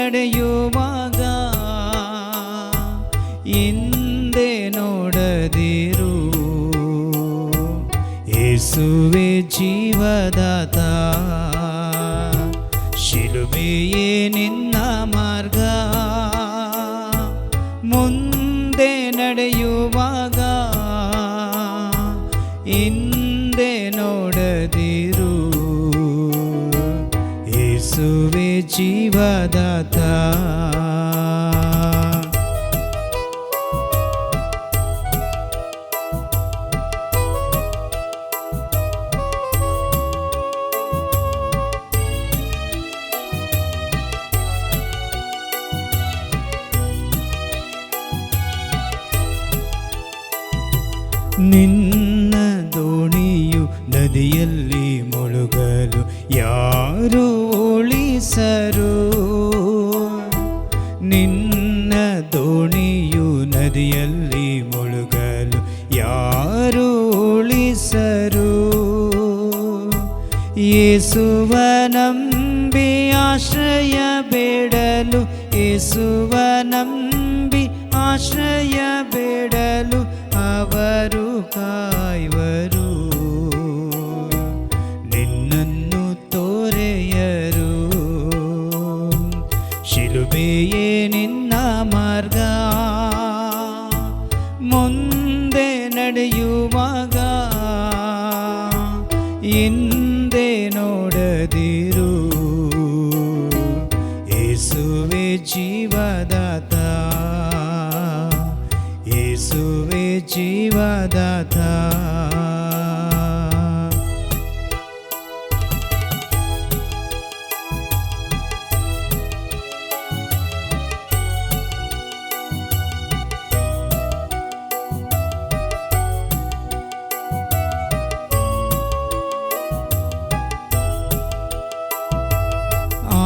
ನಡೆಯುವಾಗ ಹಿಂದೆ ನೋಡದಿರು. ಯೇಸುವೆ ಜೀವದಾತ, ಶಿಲುಬೆಯೇ ನಿನ್ನ ಮಾರ್ಗ. ಮುಂದೆ ನಡೆಯುವಾಗ ಹಿಂದೆ ನೋಡದಿರು. ಯೇಸುವೆ ಜೀವದಾತ. ನಿನ್ನ ದೋಣಿಯು ನದಿಯಲ್ಲಿ ಮುಳುಗಲು ಯಾರು ಉಳಿಸರು. ನಿನ್ನ ದೋಣಿಯು ನದಿಯಲ್ಲಿ ಮುಳುಗಲು ಯಾರು ಉಳಿಸರು. ಯೇಸುವ ನಂಬಿ ಆಶ್ರಯ ಬೇಡಲು, ಯೇಸುವ ನಂಬಿ ಆಶ್ರಯ ಬೇಡಲು ಅವರು ಕಾಯುವರು. ನಿನ್ನನ್ನು ತೋರೆಯರು. ಶಿಲುಬೆಯೇ ನಿನ್ನ ಮಾರ್ಗ. ಮುಂದೆ ನಡೆಯುವಾಗ ಹಿಂದೆ ನೋಡದಿರು. ಯೇಸುವೆ ಜೀವದಾತ, ಯೇಸುವೆ ಜೀವದಾತ.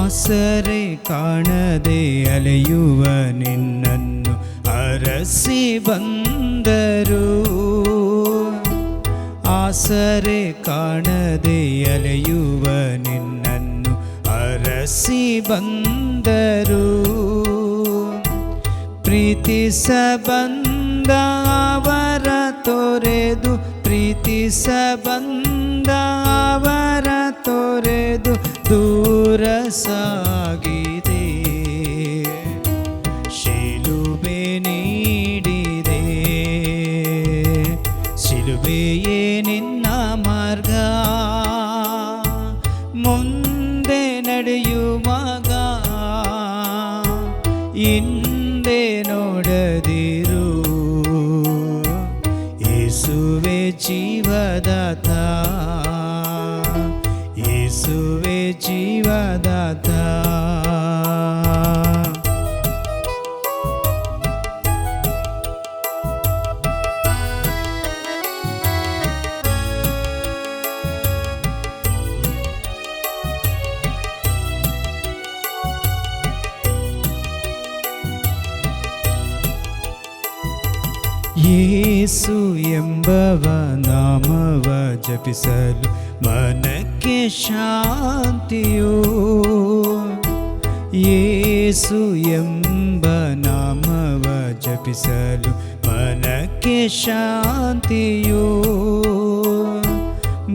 ಆಸರೆ ಕಾಣದೆ ಅಲೆಯುವ ನಿನ್ನನ್ನು ಅರಸಿ ಬಂದರು. ಆಸರೆ ಕಾಣದೆ ಅಲೆಯುವ ನಿನ್ನನ್ನು ಅರಸಿ ಬಂದರು. ಪ್ರೀತಿಸಬಂದ ಅವರ ತೊರೆದು, ಪ್ರೀತಿಸಬಂದ ಅವರ ತೊರೆದು ದೂರ ಸಾಗಿದೆ. ಶಿಲುಬೆ ನೀಡಿದೆ. ಶಿಲುಬೆಯೇ ನಿನ್ನ ಮಾರ್ಗ. ಮುಂದೆ ನಡೆಯುವಾಗ ಹಿಂದೆ ನೋಡದಿರು. ಯೇಸುವೆ ಜೀವದಾತ, ಯೇಸುವೆ ಜೀವದಾತ. ಯೇಸು ಎಂಬವ ನಾಮವ ಜಪಿಸಲು ಮನಕ್ಕೆ ಶಾಂತಿಯೋ. ಯೇಸು ಎಂಬ ನಾಮವ ಜಪಿಸಲು ಮನಕ್ಕೆ ಶಾಂತಿಯೋ.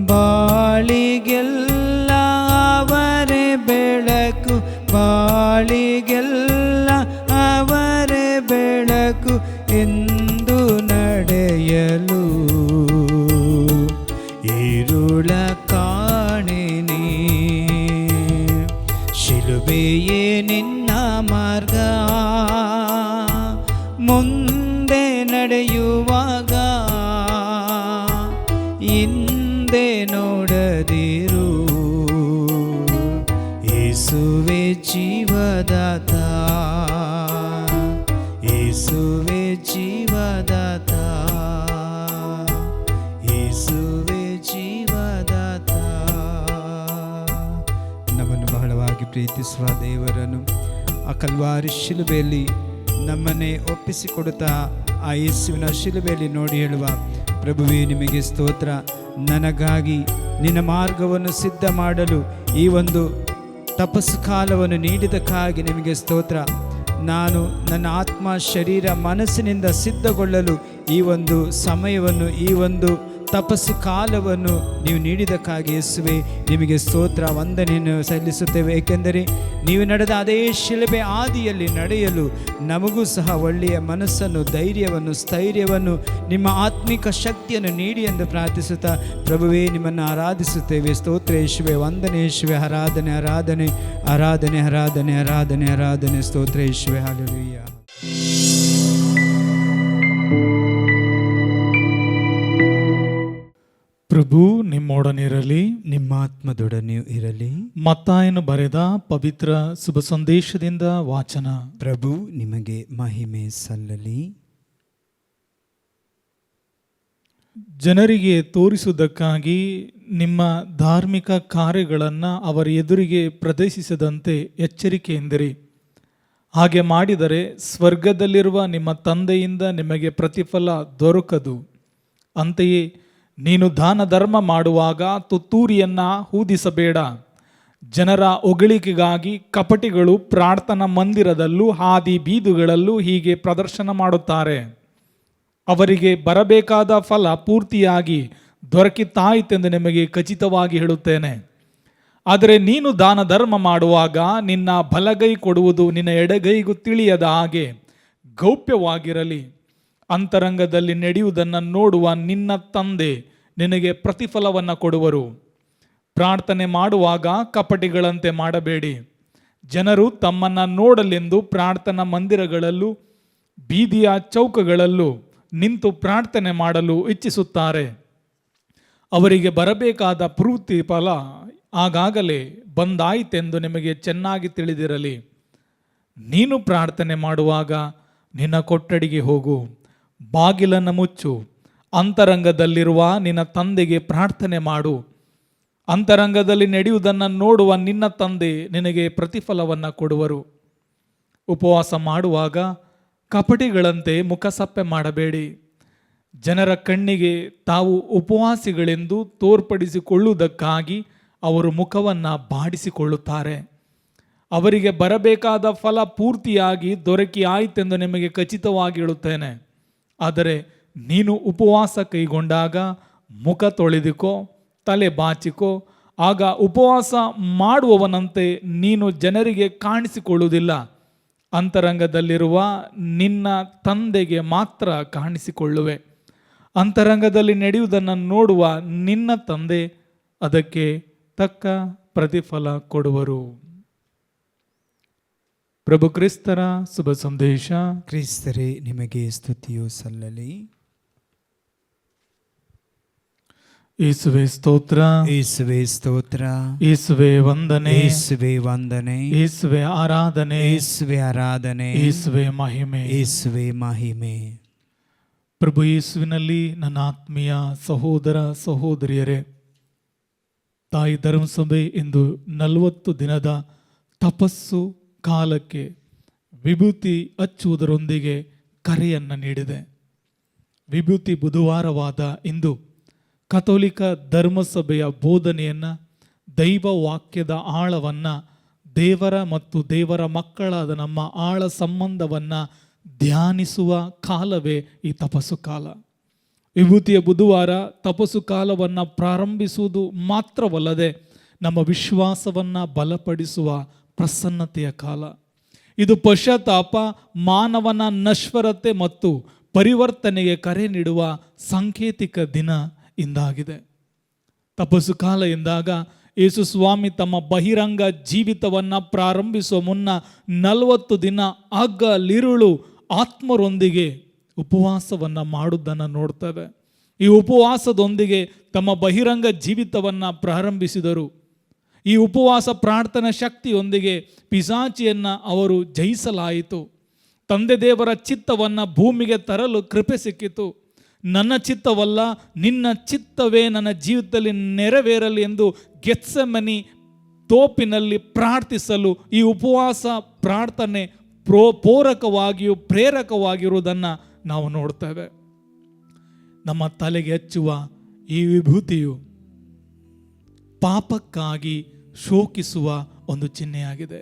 ಬಾಳಿಗೆಲ್ಲ ಅವರೇ ಬೆಳಕು, ಬಾಳಿಗೆಲ್ಲ ಅವರೇ ಬೆಳಕು ಎಂದು ನಡೆಯಲು ഇരുള ಕಾಣೆನಿ. ಶಿಲುಬೆಯೇ ನಿನ್ನ ಮಾರ್ಗ. ಮುಂದೆ ನಡೆಯುವಾಗ ಹಿಂದೆ ನೋಡದಿರು. ಯೇಸುವೆ ಜೀವದಾತ, ಯೇಸುವೆ ಜೀವದಾತ, ಯೇಸುವೆ ಜೀವದಾತ. ನಮ್ಮನ್ನು ಬಹಳವಾಗಿ ಪ್ರೀತಿಸುವ ದೇವರನ್ನು ಆ ಕಲ್ವಾರಿ ಶಿಲುಬೆಯಲ್ಲಿ ನಮ್ಮನ್ನೇ ಒಪ್ಪಿಸಿಕೊಡುತ್ತಾ ಆ ಯೇಸುವಿನ ಶಿಲುಬೆಯಲ್ಲಿ ನೋಡಿ ಹೇಳುವ, ಪ್ರಭುವೇ ನಿಮಗೆ ಸ್ತೋತ್ರ. ನನಗಾಗಿ ನಿನ್ನ ಮಾರ್ಗವನ್ನು ಸಿದ್ಧ ಮಾಡಲು ಈ ಒಂದು ತಪಸ್ಸು ಕಾಲವನ್ನು ನೀಡಿದಕ್ಕಾಗಿ ನಿಮಗೆ ಸ್ತೋತ್ರ. ನಾನು ನನ್ನ ಆತ್ಮ ಶರೀರ ಮನಸ್ಸಿನಿಂದ ಸಿದ್ಧಗೊಳ್ಳಲು ಈ ಒಂದು ಸಮಯವನ್ನು, ಈ ಒಂದು ತಪಸ್ಸು ಕಾಲವನ್ನು ನೀವು ನೀಡಿದಕ್ಕಾಗಿ ಯೇಸುವೆ ನಿಮಗೆ ಸ್ತೋತ್ರ, ವಂದನೆಯನ್ನು ಸಲ್ಲಿಸುತ್ತೇವೆ. ಏಕೆಂದರೆ ನೀವು ನಡೆದ ಅದೇ ಶಿಲುಬೆ ಆದಿಯಲ್ಲಿ ನಡೆಯಲು ನಮಗೂ ಸಹ ಒಳ್ಳೆಯ ಮನಸ್ಸನ್ನು, ಧೈರ್ಯವನ್ನು, ಸ್ಥೈರ್ಯವನ್ನು, ನಿಮ್ಮ ಆತ್ಮಿಕ ಶಕ್ತಿಯನ್ನು ನೀಡಿ ಎಂದು ಪ್ರಾರ್ಥಿಸುತ್ತಾ ಪ್ರಭುವೇ ನಿಮ್ಮನ್ನು ಆರಾಧಿಸುತ್ತೇವೆ. ಸ್ತೋತ್ರ ಯೇಸುವೆ, ವಂದನೆ ಯೇಸುವೆ, ಆರಾಧನೆ ಆರಾಧನೆ ಆರಾಧನೆ ಆರಾಧನೆ ಆರಾಧನೆ ಆರಾಧನೆ. ಸ್ತೋತ್ರ ಯೇಸುವೆ, ಹಲ್ಲೆಲೂಯಾ. ಪ್ರಭು ನಿಮ್ಮೊಡನಿರಲಿ, ನಿಮ್ಮ ಆತ್ಮದೊಡನೆಯೂ ಇರಲಿ. ಮತ್ತಾಯನು ಬರೆದ ಪವಿತ್ರ ಶುಭ ಸಂದೇಶದಿಂದ ವಾಚನ. ಪ್ರಭು ನಿಮಗೆ ಮಹಿಮೆ ಸಲ್ಲಲಿ. ಜನರಿಗೆ ತೋರಿಸುವುದಕ್ಕಾಗಿ ನಿಮ್ಮ ಧಾರ್ಮಿಕ ಕಾರ್ಯಗಳನ್ನು ಅವರ ಎದುರಿಗೆ ಪ್ರದರ್ಶಿಸದಂತೆ ಎಚ್ಚರಿಕೆಯಿಂದಿರಿ. ಹಾಗೆ ಮಾಡಿದರೆ ಸ್ವರ್ಗದಲ್ಲಿರುವ ನಿಮ್ಮ ತಂದೆಯಿಂದ ನಿಮಗೆ ಪ್ರತಿಫಲ ದೊರಕದು. ಅಂತೆಯೇ ನೀನು ದಾನ ಧರ್ಮ ಮಾಡುವಾಗ ತುತ್ತೂರಿಯನ್ನು ಊದಿಸಬೇಡ. ಜನರ ಹೊಗಳಿಕೆಗಾಗಿ ಕಪಟಿಗಳು ಪ್ರಾರ್ಥನಾ ಮಂದಿರದಲ್ಲೂ ಹಾದಿ ಬೀದುಗಳಲ್ಲೂ ಹೀಗೆ ಪ್ರದರ್ಶನ ಮಾಡುತ್ತಾರೆ. ಅವರಿಗೆ ಬರಬೇಕಾದ ಫಲ ಪೂರ್ತಿಯಾಗಿ ದೊರಕಿತಾಯಿತೆಂದು ನಿಮಗೆ ಖಚಿತವಾಗಿ ಹೇಳುತ್ತೇನೆ. ಆದರೆ ನೀನು ದಾನ ಧರ್ಮ ಮಾಡುವಾಗ ನಿನ್ನ ಬಲಗೈ ಕೊಡುವುದು ನಿನ್ನ ಎಡಗೈಗೂ ತಿಳಿಯದ ಹಾಗೆ ಗೌಪ್ಯವಾಗಿರಲಿ. ಅಂತರಂಗದಲ್ಲಿ ನಡೆಯುವುದನ್ನು ನೋಡುವ ನಿನ್ನ ತಂದೆ ನಿನಗೆ ಪ್ರತಿಫಲವನ್ನು ಕೊಡುವರು. ಪ್ರಾರ್ಥನೆ ಮಾಡುವಾಗ ಕಪಟಿಗಳಂತೆ ಮಾಡಬೇಡಿ. ಜನರು ತಮ್ಮನ್ನು ನೋಡಲೆಂದು ಪ್ರಾರ್ಥನಾ ಮಂದಿರಗಳಲ್ಲೂ ಬೀದಿಯ ಚೌಕಗಳಲ್ಲೂ ನಿಂತು ಪ್ರಾರ್ಥನೆ ಮಾಡಲು ಇಚ್ಛಿಸುತ್ತಾರೆ. ಅವರಿಗೆ ಬರಬೇಕಾದ ಪ್ರತಿಫಲ ಆಗಾಗಲೇ ಬಂದಾಯಿತೆಂದು ನಿಮಗೆ ಚೆನ್ನಾಗಿ ತಿಳಿದಿರಲಿ. ನೀನು ಪ್ರಾರ್ಥನೆ ಮಾಡುವಾಗ ನಿನ್ನ ಕೊಠಡಿಗೆ ಹೋಗು, ಬಾಗಿಲನ್ನು ಮುಚ್ಚು, ಅಂತರಂಗದಲ್ಲಿರುವ ನಿನ್ನ ತಂದೆಗೆ ಪ್ರಾರ್ಥನೆ ಮಾಡು. ಅಂತರಂಗದಲ್ಲಿ ನಡೆಯುವುದನ್ನು ನೋಡುವ ನಿನ್ನ ತಂದೆ ನಿನಗೆ ಪ್ರತಿಫಲವನ್ನು ಕೊಡುವರು. ಉಪವಾಸ ಮಾಡುವಾಗ ಕಪಟಿಗಳಂತೆ ಮುಖಸಪ್ಪೆ ಮಾಡಬೇಡಿ. ಜನರ ಕಣ್ಣಿಗೆ ತಾವು ಉಪವಾಸಿಗಳೆಂದು ತೋರ್ಪಡಿಸಿಕೊಳ್ಳುವುದಕ್ಕಾಗಿ ಅವರು ಮುಖವನ್ನು ಬಾಡಿಸಿಕೊಳ್ಳುತ್ತಾರೆ. ಅವರಿಗೆ ಬರಬೇಕಾದ ಫಲ ಪೂರ್ತಿಯಾಗಿ ದೊರಕಿ ಆಯಿತೆಂದು ನಿಮಗೆ ಖಚಿತವಾಗಿ ಹೇಳುತ್ತೇನೆ. ಆದರೆ ನೀನು ಉಪವಾಸ ಕೈಗೊಂಡಾಗ ಮುಖ ತೊಳೆದುಕೋ, ತಲೆ ಬಾಚಿಕೋ. ಆಗ ಉಪವಾಸ ಮಾಡುವವನಂತೆ ನೀನು ಜನರಿಗೆ ಕಾಣಿಸಿಕೊಳ್ಳುವುದಿಲ್ಲ, ಅಂತರಂಗದಲ್ಲಿರುವ ನಿನ್ನ ತಂದೆಗೆ ಮಾತ್ರ ಕಾಣಿಸಿಕೊಳ್ಳುವೆ. ಅಂತರಂಗದಲ್ಲಿ ನಡೆಯುವುದನ್ನು ನೋಡುವ ನಿನ್ನ ತಂದೆ ಅದಕ್ಕೆ ತಕ್ಕ ಪ್ರತಿಫಲ ಕೊಡುವರು. ಪ್ರಭು ಕ್ರಿಸ್ತರ ಶುಭ ಸಂದೇಶ. ಕ್ರಿಸ್ತರೇ ನಿಮಗೆ ಸ್ತುತಿಯು ಸಲ್ಲಲಿ. ಯೇಸುವೆ ಸ್ತೋತ್ರ, ಯೇಸುವೆ ಸ್ತೋತ್ರ, ಯೇಸುವೆ ವಂದನೆ, ಯೇಸುವೆ ವಂದನೆ, ಯೇಸುವೆ ಆರಾಧನೆ, ಯೇಸುವೆ ಆರಾಧನೆ, ಯೇಸುವೆ ಮಹಿಮೆ, ಯೇಸುವೆ ಮಹಿಮೆ. ಪ್ರಭು ಯೇಸುವಿನಲ್ಲಿ ನನ್ನ ಆತ್ಮೀಯ ಸಹೋದರ ಸಹೋದರಿಯರೇ, ತಾಯಿ ಧರ್ಮಸಭೆ ಇಂದು 40 ದಿನದ ತಪಸ್ಸು ಕಾಲಕ್ಕೆ ವಿಭೂತಿ ಹಚ್ಚುವುದರೊಂದಿಗೆ ಕರೆಯನ್ನು ನೀಡಿದೆ. ವಿಭೂತಿ ಬುಧವಾರವಾದ ಇಂದು ಕಥೋಲಿಕ ಧರ್ಮಸಭೆಯ ಬೋಧನೆಯನ್ನು, ದೈವ ವಾಕ್ಯದ ಆಳವನ್ನು, ದೇವರ ಮತ್ತು ದೇವರ ಮಕ್ಕಳಾದ ನಮ್ಮ ಆಳ ಸಂಬಂಧವನ್ನು ಧ್ಯಾನಿಸುವ ಕಾಲವೇ ಈ ತಪಸ್ಸು ಕಾಲ. ವಿಭೂತಿಯ ಬುಧವಾರ ತಪಸ್ಸು ಕಾಲವನ್ನು ಪ್ರಾರಂಭಿಸುವುದು ಮಾತ್ರವಲ್ಲದೆ ನಮ್ಮ ವಿಶ್ವಾಸವನ್ನು ಬಲಪಡಿಸುವ ಪ್ರಸನ್ನತೆಯ ಕಾಲ. ಇದು ಪಶ್ಚಾತ್ತಾಪ, ಮಾನವನ ನಶ್ವರತೆ ಮತ್ತು ಪರಿವರ್ತನೆಗೆ ಕರೆ ನೀಡುವ ಸಾಂಕೇತಿಕ ದಿನ ಇಂದಾಗಿದೆ. ತಪಸ್ಸು ಕಾಲ ಎಂದಾಗ ಯೇಸು ಸ್ವಾಮಿ ತಮ್ಮ ಬಹಿರಂಗ ಜೀವಿತವನ್ನು ಪ್ರಾರಂಭಿಸುವ ಮುನ್ನ 40 ದಿನ ಹಗಲಿರುಳು ಆತ್ಮರೊಂದಿಗೆ ಉಪವಾಸವನ್ನು ಮಾಡುವುದನ್ನು ನೋಡ್ತೇವೆ. ಈ ಉಪವಾಸದೊಂದಿಗೆ ತಮ್ಮ ಬಹಿರಂಗ ಜೀವಿತವನ್ನು ಪ್ರಾರಂಭಿಸಿದರು. ಈ ಉಪವಾಸ ಪ್ರಾರ್ಥನಾ ಶಕ್ತಿಯೊಂದಿಗೆ ಪಿಶಾಚಿಯನ್ನು ಅವರು ಜಯಿಸಲಾಯಿತು. ತಂದೆ ದೇವರ ಚಿತ್ತವನ್ನು ಭೂಮಿಗೆ ತರಲು ಕೃಪೆ ಸಿಕ್ಕಿತು. ನನ್ನ ಚಿತ್ತವಲ್ಲ ನಿನ್ನ ಚಿತ್ತವೇ ನನ್ನ ಜೀವಿತದಲ್ಲಿ ನೆರವೇರಲಿ ಎಂದು ಗೆತ್ಸೆಮನಿ ತೋಪಿನಲ್ಲಿ ಪ್ರಾರ್ಥಿಸಲು ಈ ಉಪವಾಸ ಪ್ರಾರ್ಥನೆ ಪೂರಕವಾಗಿಯೂ ಪ್ರೇರಕವಾಗಿರುವುದನ್ನು ನಾವು ನೋಡ್ತೇವೆ. ನಮ್ಮ ತಲೆಗೆ ಹಚ್ಚುವ ಈ ವಿಭೂತಿಯು ಪಾಪಕ್ಕಾಗಿ ಶೋಕಿಸುವ ಒಂದು ಚಿಹ್ನೆಯಾಗಿದೆ.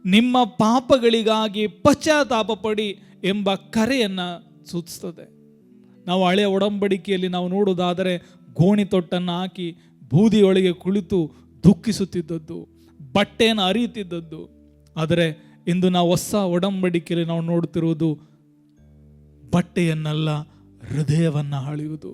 ನಿಮ್ಮ ಪಾಪಗಳಿಗಾಗಿ ಪಶ್ಚಾತ್ತಾಪ ಪಡಿ ಎಂಬ ಕರೆಯನ್ನು ಸೂಚಿಸ್ತದೆ. ನಾವು ಹಳೆಯ ಒಡಂಬಡಿಕೆಯಲ್ಲಿ ನಾವು ನೋಡುವುದಾದರೆ ಗೋಣಿ ತೊಟ್ಟನ್ನು ಹಾಕಿ ಬೂದಿಯೊಳಗೆ ಕುಳಿತು ದುಃಖಿಸುತ್ತಿದ್ದದ್ದು, ಬಟ್ಟೆಯನ್ನು ಅರಿಯುತ್ತಿದ್ದದ್ದು. ಆದರೆ ಇಂದು ನಾವು ಹೊಸ ಒಡಂಬಡಿಕೆಯಲ್ಲಿ ನಾವು ನೋಡುತ್ತಿರುವುದು ಬಟ್ಟೆಯನ್ನೆಲ್ಲ ಹೃದಯವನ್ನು ಅಳೆಯುವುದು.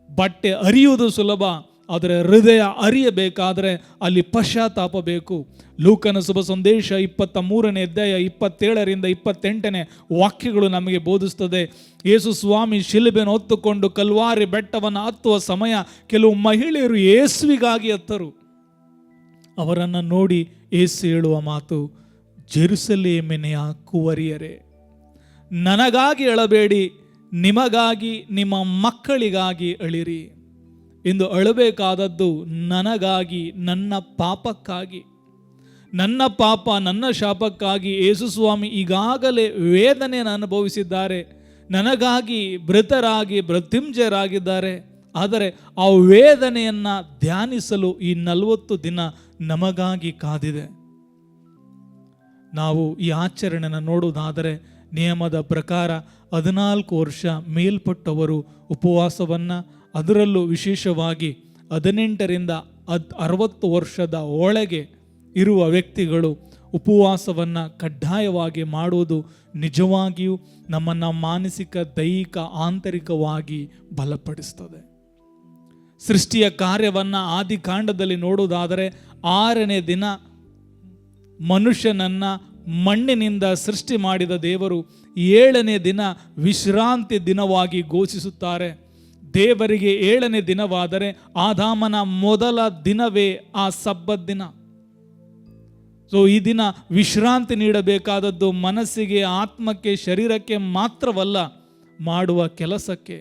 ಬಟ್ಟೆ ಅರಿಯುವುದು ಸುಲಭ, ಆದರೆ ಹೃದಯ ಅರಿಯಬೇಕಾದರೆ ಅಲ್ಲಿ ಪಶ್ಚಾತ್ತಾಪ ಬೇಕು. ಲೂಕನ ಶುಭ ಸಂದೇಶ 23ನೇ ಅಧ್ಯಾಯ 27ರಿಂದ 28ನೇ ವಾಕ್ಯಗಳು ನಮಗೆ ಬೋಧಿಸ್ತದೆ. ಯೇಸು ಸ್ವಾಮಿ ಶಿಲುಬೆಯನ್ನು ಹೊತ್ತುಕೊಂಡು ಕಲ್ವಾರಿ ಬೆಟ್ಟವನ್ನು ಹತ್ತುವ ಸಮಯ ಕೆಲವು ಮಹಿಳೆಯರು ಯೇಸುವಿಗಾಗಿ ಹತ್ತರು. ಅವರನ್ನು ನೋಡಿ ಯೇಸು ಹೇಳುವ ಮಾತು, ಜೆರುಸಲೇಮಿನ ಕುವರಿಯರೇ, ನನಗಾಗಿ ಅಳಬೇಡಿ, ನಿಮಗಾಗಿ ನಿಮ್ಮ ಮಕ್ಕಳಿಗಾಗಿ ಅಳಿರಿ. ಎಂದು ಅಳಬೇಕಾದದ್ದು ನನಗಾಗಿ, ನನ್ನ ಪಾಪಕ್ಕಾಗಿ, ನನ್ನ ಪಾಪ ನನ್ನ ಶಾಪಕ್ಕಾಗಿ ಯೇಸು ಸ್ವಾಮಿ ಈಗಾಗಲೇ ವೇದನೆಯನ್ನು ಅನುಭವಿಸಿದ್ದಾರೆ. ನನಗಾಗಿ ಮೃತರಾಗಿ ಮೃತ್ಯುಂಜಯರಾಗಿದ್ದಾರೆ. ಆದರೆ ಆ ವೇದನೆಯನ್ನು ಧ್ಯಾನಿಸಲು ಈ 40 ದಿನ ನಮಗಾಗಿ ಕಾದಿದೆ. ನಾವು ಈ ಆಚರಣೆಯನ್ನು ನೋಡುವುದಾದರೆ ನಿಯಮದ ಪ್ರಕಾರ 14 ವರ್ಷ ಮೇಲ್ಪಟ್ಟವರು ಉಪವಾಸವನ್ನು, ಅದರಲ್ಲೂ ವಿಶೇಷವಾಗಿ 18ರಿಂದ 60 ವರ್ಷದ ಒಳಗೆ ಇರುವ ವ್ಯಕ್ತಿಗಳು ಉಪವಾಸವನ್ನು ಕಡ್ಡಾಯವಾಗಿ ಮಾಡುವುದು ನಿಜವಾಗಿಯೂ ನಮ್ಮನ್ನು ಮಾನಸಿಕ, ದೈಹಿಕ, ಆಂತರಿಕವಾಗಿ ಬಲಪಡಿಸ್ತದೆ. ಸೃಷ್ಟಿಯ ಕಾರ್ಯವನ್ನು ಆದಿಕಾಂಡದಲ್ಲಿ ನೋಡುವುದಾದರೆ 6ನೇ ದಿನ ಮನುಷ್ಯನನ್ನು ಮಣ್ಣಿನಿಂದ ಸೃಷ್ಟಿ ಮಾಡಿದ ದೇವರು 7ನೇ ದಿನ ವಿಶ್ರಾಂತಿ ದಿನವಾಗಿ ಘೋಷಿಸುತ್ತಾರೆ. ದೇವರಿಗೆ 7ನೇ ದಿನವಾದರೆ ಆದಾಮನ ಮೊದಲ ದಿನವೇ ಆ ಸಬ್ಬತ್ ದಿನ. ಸೊ ಈ ದಿನ ವಿಶ್ರಾಂತಿ ನೀಡಬೇಕಾದದ್ದು ಮನಸ್ಸಿಗೆ, ಆತ್ಮಕ್ಕೆ, ಶರೀರಕ್ಕೆ ಮಾತ್ರವಲ್ಲ, ಮಾಡುವ ಕೆಲಸಕ್ಕೆ,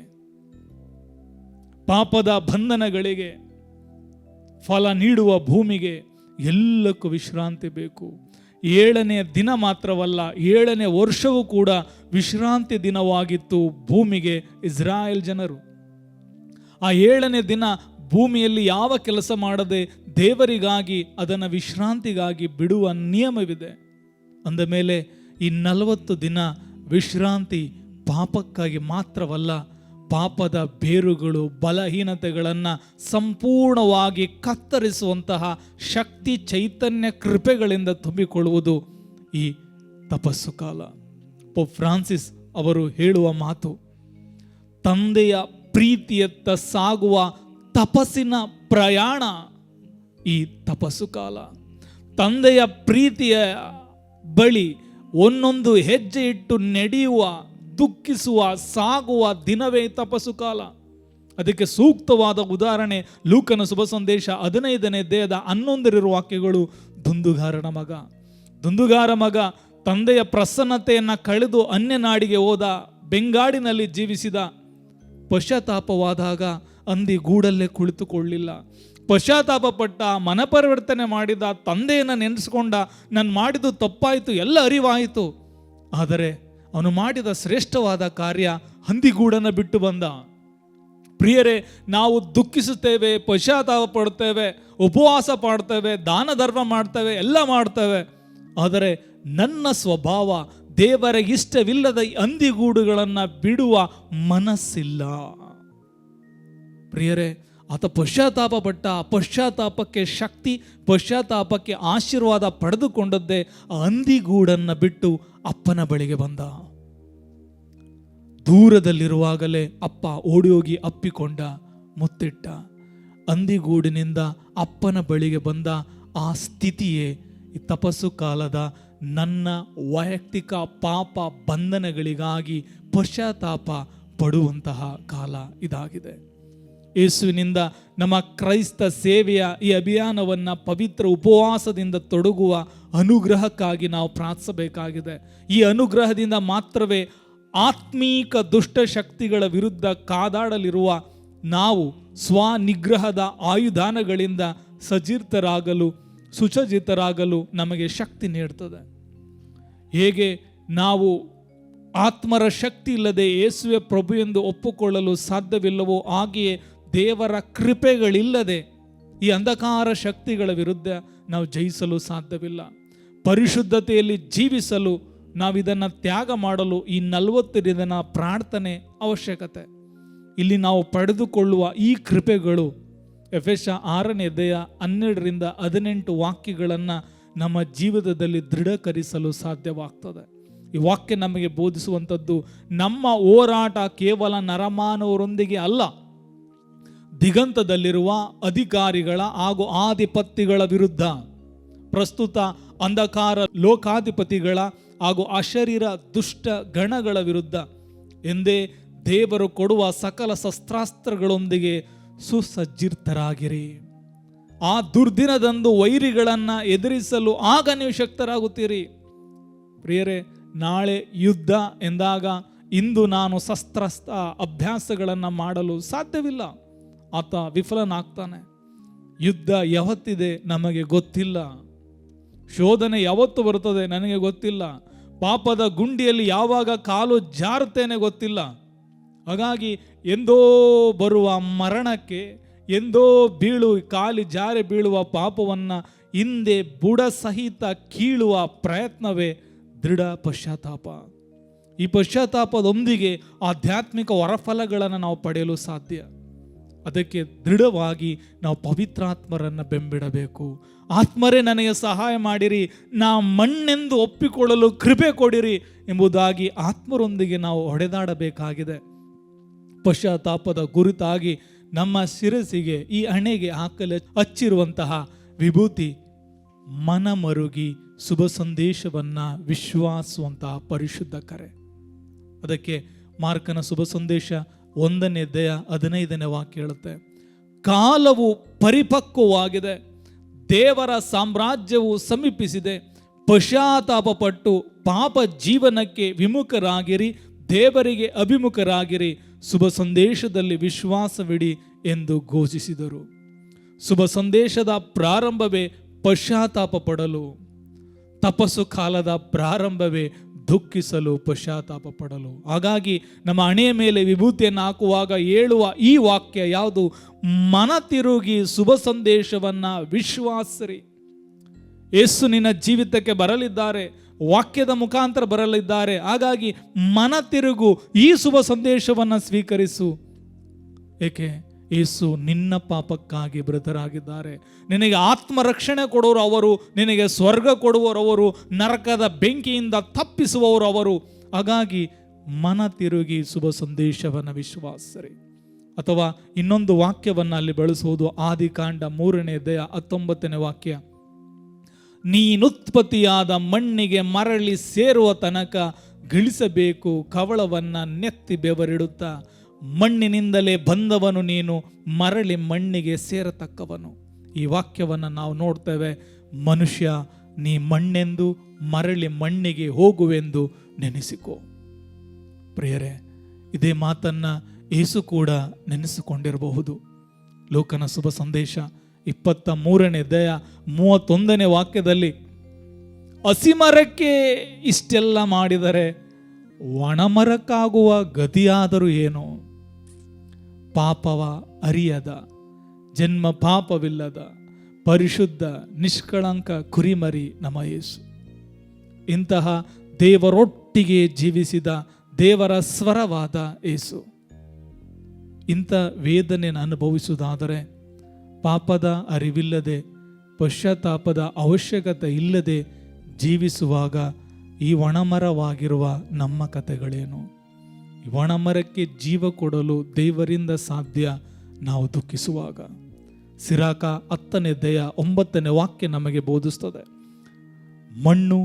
ಪಾಪದ ಬಂಧನಗಳಿಗೆ, ಫಲ ನೀಡುವ ಭೂಮಿಗೆ, ಎಲ್ಲಕ್ಕೂ ವಿಶ್ರಾಂತಿ ಬೇಕು. 7ನೇ ದಿನ ಮಾತ್ರವಲ್ಲ, 7ನೇ ವರ್ಷವೂ ಕೂಡ ವಿಶ್ರಾಂತಿ ದಿನವಾಗಿತ್ತು ಭೂಮಿಗೆ. ಇಸ್ರಾಯೇಲ್ ಜನರು ಆ 7ನೇ ದಿನ ಭೂಮಿಯಲ್ಲಿ ಯಾವ ಕೆಲಸ ಮಾಡದೆ ದೇವರಿಗಾಗಿ, ಅದನ್ನು ವಿಶ್ರಾಂತಿಗಾಗಿ ಬಿಡುವ ನಿಯಮವಿದೆ. ಅಂದ ಮೇಲೆ ಈ 40 ದಿನ ವಿಶ್ರಾಂತಿ ಪಾಪಕ್ಕಾಗಿ ಮಾತ್ರವಲ್ಲ, ಪಾಪದ ಬೇರುಗಳು, ಬಲಹೀನತೆಗಳನ್ನು ಸಂಪೂರ್ಣವಾಗಿ ಕತ್ತರಿಸುವಂತಹ ಶಕ್ತಿ, ಚೈತನ್ಯ, ಕೃಪೆಗಳಿಂದ ತುಂಬಿಕೊಳ್ಳುವುದು ಈ ತಪಸ್ಸು ಕಾಲ. ಪೋಪ್ ಫ್ರಾನ್ಸಿಸ್ ಅವರು ಹೇಳುವ ಮಾತು, ತಂದೆಯ ಪ್ರೀತಿಯತ್ತ ಸಾಗುವ ತಪಸ್ಸಿನ ಪ್ರಯಾಣ ಈ ತಪಸ್ಸು ಕಾಲ. ತಂದೆಯ ಪ್ರೀತಿಯ ಬಳಿ ಒಂದೊಂದು ಹೆಜ್ಜೆ ಇಟ್ಟು ನಡೆಯುವ, ದುಃಖಿಸುವ, ಸಾಗುವ ದಿನವೇ ತಪಸ್ಸು ಕಾಲ. ಅದಕ್ಕೆ ಸೂಕ್ತವಾದ ಉದಾಹರಣೆ ಲೂಕನ ಶುಭ ಸಂದೇಶ 15ನೇ ಅಧ್ಯಾಯದ 11 ವಾಕ್ಯಗಳು. ದುಂದುಗಾರ ಮಗ ತಂದೆಯ ಪ್ರಸನ್ನತೆಯನ್ನು ಕಳೆದು ಅನ್ಯ ನಾಡಿಗೆ ಹೋದ, ಬೆಂಗಾಡಿನಲ್ಲಿ ಜೀವಿಸಿದ. ಪಶ್ಚಾತ್ತಾಪವಾದಾಗ ಅಂದಿ ಗೂಡಲ್ಲೇ ಕುಳಿತುಕೊಳ್ಳಿಲ್ಲ. ಪಶ್ಚಾತ್ತಾಪ ಪಟ್ಟ, ಮನಪರಿವರ್ತನೆ ಮಾಡಿದ, ತಂದೆಯನ್ನು ನೆನೆಸ್ಕೊಂಡ, ನಾನು ಮಾಡಿದ್ದು ತಪ್ಪಾಯಿತು, ಎಲ್ಲ ಅರಿವಾಯಿತು. ಆದರೆ ಅವನು ಮಾಡಿದ ಶ್ರೇಷ್ಠವಾದ ಕಾರ್ಯ ಹಂದಿಗೂಡನ್ನು ಬಿಟ್ಟು ಬಂದ. ಪ್ರಿಯರೇ, ನಾವು ದುಃಖಿಸುತ್ತೇವೆ, ಪಶ್ಚಾತ್ತಾಪ ಪಡ್ತೇವೆ, ಉಪವಾಸ ಮಾಡ್ತೇವೆ, ದಾನ ಧರ್ಮ ಮಾಡ್ತೇವೆ, ಎಲ್ಲ ಮಾಡ್ತೇವೆ. ಆದರೆ ನನ್ನ ಸ್ವಭಾವ ದೇವರ ಇಷ್ಟವಿಲ್ಲದ ಹಂದಿಗೂಡುಗಳನ್ನು ಬಿಡುವ ಮನಸ್ಸಿಲ್ಲ. ಪ್ರಿಯರೇ, ಆತ ಪಶ್ಚಾತ್ತಾಪ ಪಟ್ಟ. ಪಶ್ಚಾತ್ತಾಪಕ್ಕೆ ಶಕ್ತಿ, ಪಶ್ಚಾತ್ತಾಪಕ್ಕೆ ಆಶೀರ್ವಾದ ಪಡೆದುಕೊಂಡದ್ದೇ ಆ ಹಂದಿಗೂಡನ್ನು ಬಿಟ್ಟು ಅಪ್ಪನ ಬಳಿಗೆ ಬಂದ. ದೂರದಲ್ಲಿರುವಾಗಲೇ ಅಪ್ಪ ಓಡಿ ಹೋಗಿ ಅಪ್ಪಿಕೊಂಡ, ಮುತ್ತಿಟ್ಟ. ಹಂದಿಗೂಡಿನಿಂದ ಅಪ್ಪನ ಬಳಿಗೆ ಬಂದ ಆ ಸ್ಥಿತಿಯೇ ಈ ತಪಸ್ಸು ಕಾಲದ ನನ್ನ ವೈಯಕ್ತಿಕ ಪಾಪ ಬಂಧನಗಳಿಗಾಗಿ ಪಶ್ಚಾತ್ತಾಪ ಪಡುವಂತಹ ಕಾಲ ಇದಾಗಿದೆ. ಯೇಸುವಿನಿಂದ ನಮ್ಮ ಕ್ರೈಸ್ತ ಸೇವೆಯ ಈ ಅಭಿಯಾನವನ್ನು ಪವಿತ್ರ ಉಪವಾಸದಿಂದ ತೊಡಗುವ ಅನುಗ್ರಹಕ್ಕಾಗಿ ನಾವು ಪ್ರಾರ್ಥಿಸಬೇಕಾಗಿದೆ. ಈ ಅನುಗ್ರಹದಿಂದ ಮಾತ್ರವೇ ಆತ್ಮೀಕ ದುಷ್ಟಶಕ್ತಿಗಳ ವಿರುದ್ಧ ಕಾದಾಡಲಿರುವ ನಾವು ಸ್ವನಿಗ್ರಹದ ಆಯುಧಾನಗಳಿಂದ ಸುಸಜ್ಜಿತರಾಗಲು ನಮಗೆ ಶಕ್ತಿ ನೀಡ್ತದೆ. ಹೇಗೆ ನಾವು ಆತ್ಮರ ಶಕ್ತಿ ಇಲ್ಲದೆ ಯೇಸುವೆ ಪ್ರಭು ಎಂದು ಒಪ್ಪಿಕೊಳ್ಳಲು ಸಾಧ್ಯವಿಲ್ಲವೋ, ಹಾಗೆಯೇ ದೇವರ ಕೃಪೆಗಳಿಲ್ಲದೆ ಈ ಅಂಧಕಾರ ಶಕ್ತಿಗಳ ವಿರುದ್ಧ ನಾವು ಜಯಿಸಲು ಸಾಧ್ಯವಿಲ್ಲ. ಪರಿಶುದ್ಧತೆಯಲ್ಲಿ ಜೀವಿಸಲು ನಾವಿದನ್ನು ತ್ಯಾಗ ಮಾಡಲು ಈ 40 ದಿನ ಪ್ರಾರ್ಥನೆ ಅವಶ್ಯಕತೆ. ಇಲ್ಲಿ ನಾವು ಪಡೆದುಕೊಳ್ಳುವ ಈ ಕೃಪೆಗಳು ಎಫೆಸ 6ನೇ ಅಧ್ಯಾಯ 12-18 ವಾಕ್ಯಗಳನ್ನು ನಮ್ಮ ಜೀವಿತದಲ್ಲಿ ದೃಢೀಕರಿಸಲು ಸಾಧ್ಯವಾಗ್ತದೆ. ಈ ವಾಕ್ಯ ನಮಗೆ ಬೋಧಿಸುವಂಥದ್ದು ನಮ್ಮ ಹೋರಾಟ ಕೇವಲ ನರಮಾನವರೊಂದಿಗೆ ಅಲ್ಲ, ದಿಗಂತದಲ್ಲಿರುವ ಅಧಿಕಾರಿಗಳ ಹಾಗೂ ಆಧಿಪತ್ಯಗಳ ವಿರುದ್ಧ, ಪ್ರಸ್ತುತ ಅಂಧಕಾರ ಲೋಕಾಧಿಪತಿಗಳ ಹಾಗೂ ಅಶರೀರ ದುಷ್ಟ ಗಣಗಳ ವಿರುದ್ಧ ಎಂದೇ ದೇವರು ಕೊಡುವ ಸಕಲ ಶಸ್ತ್ರಾಸ್ತ್ರಗಳೊಂದಿಗೆ ಸುಸಜ್ಜಿತರಾಗಿರಿ. ಆ ದುರ್ದಿನದಂದು ವೈರಿಗಳನ್ನು ಎದುರಿಸಲು ಆಗ ನೀವು ಶಕ್ತರಾಗುತ್ತೀರಿ. ಪ್ರಿಯರೇ, ನಾಳೆ ಯುದ್ಧ ಎಂದಾಗ ಇಂದು ನಾನು ಶಸ್ತ್ರಾಸ್ತ್ರ ಅಭ್ಯಾಸಗಳನ್ನು ಮಾಡಲು ಸಾಧ್ಯವಿಲ್ಲ. ಆತ ವಿಫಲನಾಗ್ತಾನೆ. ಯುದ್ಧ ಯಾವತ್ತಿದೆ ನಮಗೆ ಗೊತ್ತಿಲ್ಲ. ಶೋಧನೆ ಯಾವತ್ತು ಬರುತ್ತದೆ ನನಗೆ ಗೊತ್ತಿಲ್ಲ. ಪಾಪದ ಗುಂಡಿಯಲ್ಲಿ ಯಾವಾಗ ಕಾಲು ಜಾರುತ್ತೇನೆ ಗೊತ್ತಿಲ್ಲ. ಹಾಗಾಗಿ ಎಂದೋ ಬರುವ ಮರಣಕ್ಕೆ, ಎಂದೋ ಕಾಲಿ ಜಾರಿ ಬೀಳುವ ಪಾಪವನ್ನು ಹಿಂದೆ ಬುಡ ಸಹಿತ ಕೀಳುವ ಪ್ರಯತ್ನವೇ ದೃಢ ಪಶ್ಚಾತ್ತಾಪ. ಈ ಪಶ್ಚಾತ್ತಾಪದೊಂದಿಗೆ ಆಧ್ಯಾತ್ಮಿಕ ಹೊರಫಲಗಳನ್ನು ನಾವು ಪಡೆಯಲು ಸಾಧ್ಯ. ಅದಕ್ಕೆ ದೃಢವಾಗಿ ನಾವು ಪವಿತ್ರಾತ್ಮರನ್ನು ಬೆಂಬಿಡಬೇಕು. ಆತ್ಮರೇ ನನಗೆ ಸಹಾಯ ಮಾಡಿರಿ, ನಾ ಮಣ್ಣೆಂದು ಒಪ್ಪಿಕೊಳ್ಳಲು ಕೃಪೆ ಕೊಡಿರಿ ಎಂಬುದಾಗಿ ಆತ್ಮರೊಂದಿಗೆ ನಾವು ಹೊಡೆದಾಡಬೇಕಾಗಿದೆ. ಪಶ್ಚಾತ್ತಾಪದ ಗುರುತಾಗಿ ನಮ್ಮ ಶಿರಸಿಗೆ, ಈ ಹಣೆಗೆ ಹಾಕಲು ಹಚ್ಚಿರುವಂತಹ ವಿಭೂತಿ ಮನಮರುಗಿ ಶುಭ ಸಂದೇಶವನ್ನು ವಿಶ್ವಾಸುವಂತಹ ಪರಿಶುದ್ಧ ಕರೆ. ಅದಕ್ಕೆ ಮಾರ್ಕನ ಶುಭ ಸಂದೇಶ 1ನೇ ಅಧ್ಯಾಯ 15ನೇ ವಾಕ್ಯ ಹೇಳುತ್ತೆ, ಕಾಲವು ಪರಿಪಕ್ವವಾಗಿದೆ, ದೇವರ ಸಾಮ್ರಾಜ್ಯವು ಸಮೀಪಿಸಿದೆ, ಪಶ್ಚಾತ್ತಾಪಪಟ್ಟು ಪಾಪ ಜೀವನಕ್ಕೆ ವಿಮುಖರಾಗಿರಿ, ದೇವರಿಗೆ ಅಭಿಮುಖರಾಗಿರಿ, ಶುಭ ಸಂದೇಶದಲ್ಲಿ ವಿಶ್ವಾಸವಿಡಿ ಎಂದು ಘೋಷಿಸಿದರು. ಶುಭ ಸಂದೇಶದ ಪ್ರಾರಂಭವೇ ಪಶ್ಚಾತ್ತಾಪ ಪಡಲು, ತಪಸ್ಸು ಕಾಲದ ಪ್ರಾರಂಭವೇ ದುಃಖಿಸಲು, ಪಶ್ಚಾತ್ತಾಪ ಪಡಲು. ಹಾಗಾಗಿ ನಮ್ಮ ಹಣೆಯ ಮೇಲೆ ವಿಭೂತಿಯನ್ನು ಹಾಕುವಾಗ ಹೇಳುವ ಈ ವಾಕ್ಯ ಯಾವುದು? ಮನ ತಿರುಗಿ ಶುಭ ಸಂದೇಶವನ್ನು ವಿಶ್ವಾಸಿರಿ. ಯೇಸು ನಿನ್ನ ಜೀವಿತಕ್ಕೆ ಬರಲಿದ್ದಾರೆ, ವಾಕ್ಯದ ಮುಖಾಂತರ ಬರಲಿದ್ದಾರೆ. ಹಾಗಾಗಿ ಮನ ತಿರುಗು, ಈ ಶುಭ ಸಂದೇಶವನ್ನು ಸ್ವೀಕರಿಸು. ಏಕೆ? ಯೇಸು ನಿನ್ನ ಪಾಪಕ್ಕಾಗಿ ಮೃತರಾಗಿದ್ದಾರೆ. ನಿನಗೆ ಆತ್ಮರಕ್ಷಣೆ ಕೊಡುವರು ಅವರು, ನಿನಗೆ ಸ್ವರ್ಗ ಕೊಡುವರು ಅವರು, ನರಕದ ಬೆಂಕಿಯಿಂದ ತಪ್ಪಿಸುವವರು ಅವರು. ಹಾಗಾಗಿ ಮನ ತಿರುಗಿ ಶುಭ ಸಂದೇಶವನ್ನು ವಿಶ್ವಾಸಿರಿ. ಅಥವಾ ಇನ್ನೊಂದು ವಾಕ್ಯವನ್ನು ಅಲ್ಲಿ ಬಳಸುವುದು ಆದಿಕಾಂಡ 3ನೇ ಅಧ್ಯಾಯ 19ನೇ ವಾಕ್ಯ, ನೀನುತ್ಪತ್ತಿಯಾದ ಮಣ್ಣಿಗೆ ಮರಳಿ ಸೇರುವ ತನಕ ಗಳಿಸಬೇಕು ಕವಳವನ್ನು ನೆತ್ತಿ ಬೆವರಿಡುತ್ತಾ, ಮಣ್ಣಿನಿಂದಲೇ ಬಂದವನು ನೀನು, ಮರಳಿ ಮಣ್ಣಿಗೆ ಸೇರತಕ್ಕವನು. ಈ ವಾಕ್ಯವನ್ನು ನಾವು ನೋಡ್ತೇವೆ. ಮನುಷ್ಯ, ನೀ ಮಣ್ಣೆಂದು ಮರಳಿ ಮಣ್ಣಿಗೆ ಹೋಗುವೆಂದು ನೆನೆಸಿಕೋ. ಪ್ರಿಯರೇ, ಇದೇ ಮಾತನ್ನು ಯೇಸು ಕೂಡ ನೆನೆಸಿಕೊಂಡಿರಬಹುದು. ಲೋಕನ ಶುಭ ಸಂದೇಶ 23ನೇ ಅಧ್ಯಾಯ 31ನೇ ವಾಕ್ಯದಲ್ಲಿ, ಹಸಿಮರಕ್ಕೆ ಇಷ್ಟೆಲ್ಲ ಮಾಡಿದರೆ ಒಣಮರಕ್ಕಾಗುವ ಗತಿಯಾದರೂ ಏನು? ಪಾಪವ ಅರಿಯದ, ಜನ್ಮ ಪಾಪವಿಲ್ಲದ, ಪರಿಶುದ್ಧ ನಿಷ್ಕಳಂಕ ಕುರಿಮರಿ ನಮ್ಮ ಯೇಸು. ಇಂತಹ ದೇವರೊಟ್ಟಿಗೆ ಜೀವಿಸಿದ ದೇವರ ಸ್ವರವಾದ ಯೇಸು ಇಂಥ ವೇದನೆಯನ್ನು ಅನುಭವಿಸುವುದಾದರೆ, ಪಾಪದ ಅರಿವಿಲ್ಲದೆ, ಪಶ್ಚಾತ್ತಾಪದ ಅವಶ್ಯಕತೆ ಇಲ್ಲದೆ ಜೀವಿಸುವಾಗ ಈ ಒಣಮರವಾಗಿರುವ ನಮ್ಮ ಕಥೆಗಳೇನು? ಈ ಒಣಮರಕ್ಕೆ ಜೀವ ಕೊಡಲು ದೇವರಿಂದ ಸಾಧ್ಯ ನಾವು ದುಃಖಿಸುವಾಗ. ಸಿರಾಕ 10ನೇ ಅಧ್ಯಾಯ 9ನೇ ವಾಕ್ಯ ನಮಗೆ ಬೋಧಿಸ್ತದೆ, ಮಣ್ಣು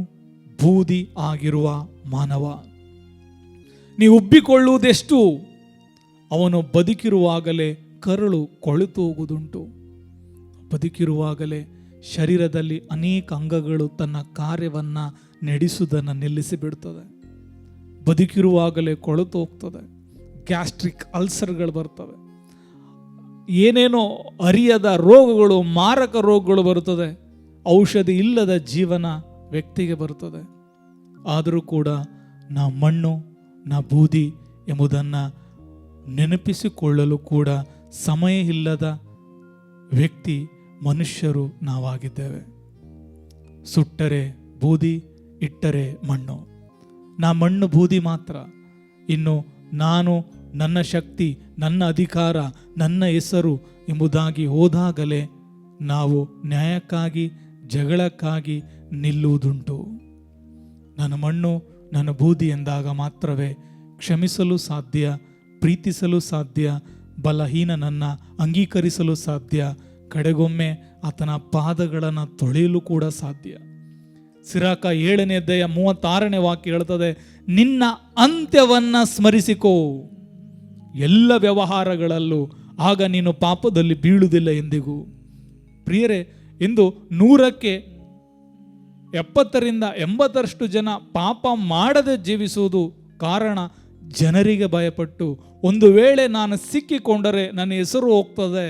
ಬೂದಿ ಆಗಿರುವ ಮಾನವ, ನೀ ಉಬ್ಬಿಕೊಳ್ಳುವುದೆಷ್ಟು? ಅವನು ಬದುಕಿರುವಾಗಲೇ ಕರಳು ಕೊಳೆತು ಹೋಗುವುದುಂಟು. ಬದುಕಿರುವಾಗಲೇ ಶರೀರದಲ್ಲಿ ಅನೇಕ ಅಂಗಗಳು ತನ್ನ ಕಾರ್ಯವನ್ನು ನಡೆಸುವುದನ್ನು ನಿಲ್ಲಿಸಿಬಿಡ್ತದೆ. ಬದುಕಿರುವಾಗಲೇ ಕೊಳೆತು ಹೋಗ್ತದೆ. ಗ್ಯಾಸ್ಟ್ರಿಕ್ ಅಲ್ಸರ್ಗಳು ಬರ್ತವೆ, ಏನೇನೋ ಅರಿಯದ ರೋಗಗಳು, ಮಾರಕ ರೋಗಗಳು ಬರುತ್ತದೆ. ಔಷಧಿ ಇಲ್ಲದ ಜೀವನ ವ್ಯಕ್ತಿಗೆ ಬರುತ್ತದೆ. ಆದರೂ ಕೂಡ ನಾ ಮಣ್ಣು, ನಾ ಬೂದಿ ಎಂಬುದನ್ನು ನೆನಪಿಸಿಕೊಳ್ಳಲು ಕೂಡ ಸಮಯ ಇಲ್ಲದ ವ್ಯಕ್ತಿ, ಮನುಷ್ಯರು ನಾವಾಗಿದ್ದೇವೆ. ಸುಟ್ಟರೆ ಬೂದಿ, ಇಟ್ಟರೆ ಮಣ್ಣು. ನಾ ಮಣ್ಣು ಬೂದಿ ಮಾತ್ರ. ಇನ್ನು ನಾನು, ನನ್ನ ಶಕ್ತಿ, ನನ್ನ ಅಧಿಕಾರ, ನನ್ನ ಹೆಸರು ಎಂಬುದಾಗಿ ಹೋದಾಗಲೇ ನಾವು ನ್ಯಾಯಕ್ಕಾಗಿ, ಜಗಳಕ್ಕಾಗಿ ನಿಲ್ಲುವುದುಂಟು. ನನ್ನ ಮಣ್ಣು, ನನ್ನ ಬೂದಿ ಎಂದಾಗ ಮಾತ್ರವೇ ಕ್ಷಮಿಸಲು ಸಾಧ್ಯ, ಪ್ರೀತಿಸಲು ಸಾಧ್ಯ, ಬಲಹೀನನನ್ನು ಅಂಗೀಕರಿಸಲು ಸಾಧ್ಯ, ಕಡೆಗೊಮ್ಮೆ ಆತನ ಪಾದಗಳನ್ನು ತೊಳೆಯಲು ಕೂಡ ಸಾಧ್ಯ. ಸಿರಾಕ 7ನೇ ಅಧ್ಯಾಯ 36ನೇ ವಾಕ್ಯ ಹೇಳ್ತದೆ, ನಿನ್ನ ಅಂತ್ಯವನ್ನು ಸ್ಮರಿಸಿಕೋ ಎಲ್ಲ ವ್ಯವಹಾರಗಳಲ್ಲೂ, ಆಗ ನೀನು ಪಾಪದಲ್ಲಿ ಬೀಳುವುದಿಲ್ಲ ಎಂದಿಗೂ. ಪ್ರಿಯರೇ, ಇಂದು 100ಕ್ಕೆ 70ರಿಂದ 80ರಷ್ಟು ಜನ ಪಾಪ ಮಾಡದೆ ಜೀವಿಸುವುದು ಕಾರಣ ಜನರಿಗೆ ಭಯಪಟ್ಟು, ಒಂದು ವೇಳೆ ನಾನು ಸಿಕ್ಕಿಕೊಂಡರೆ ನನ್ನ ಹೆಸರು ಹೋಗ್ತದೆ,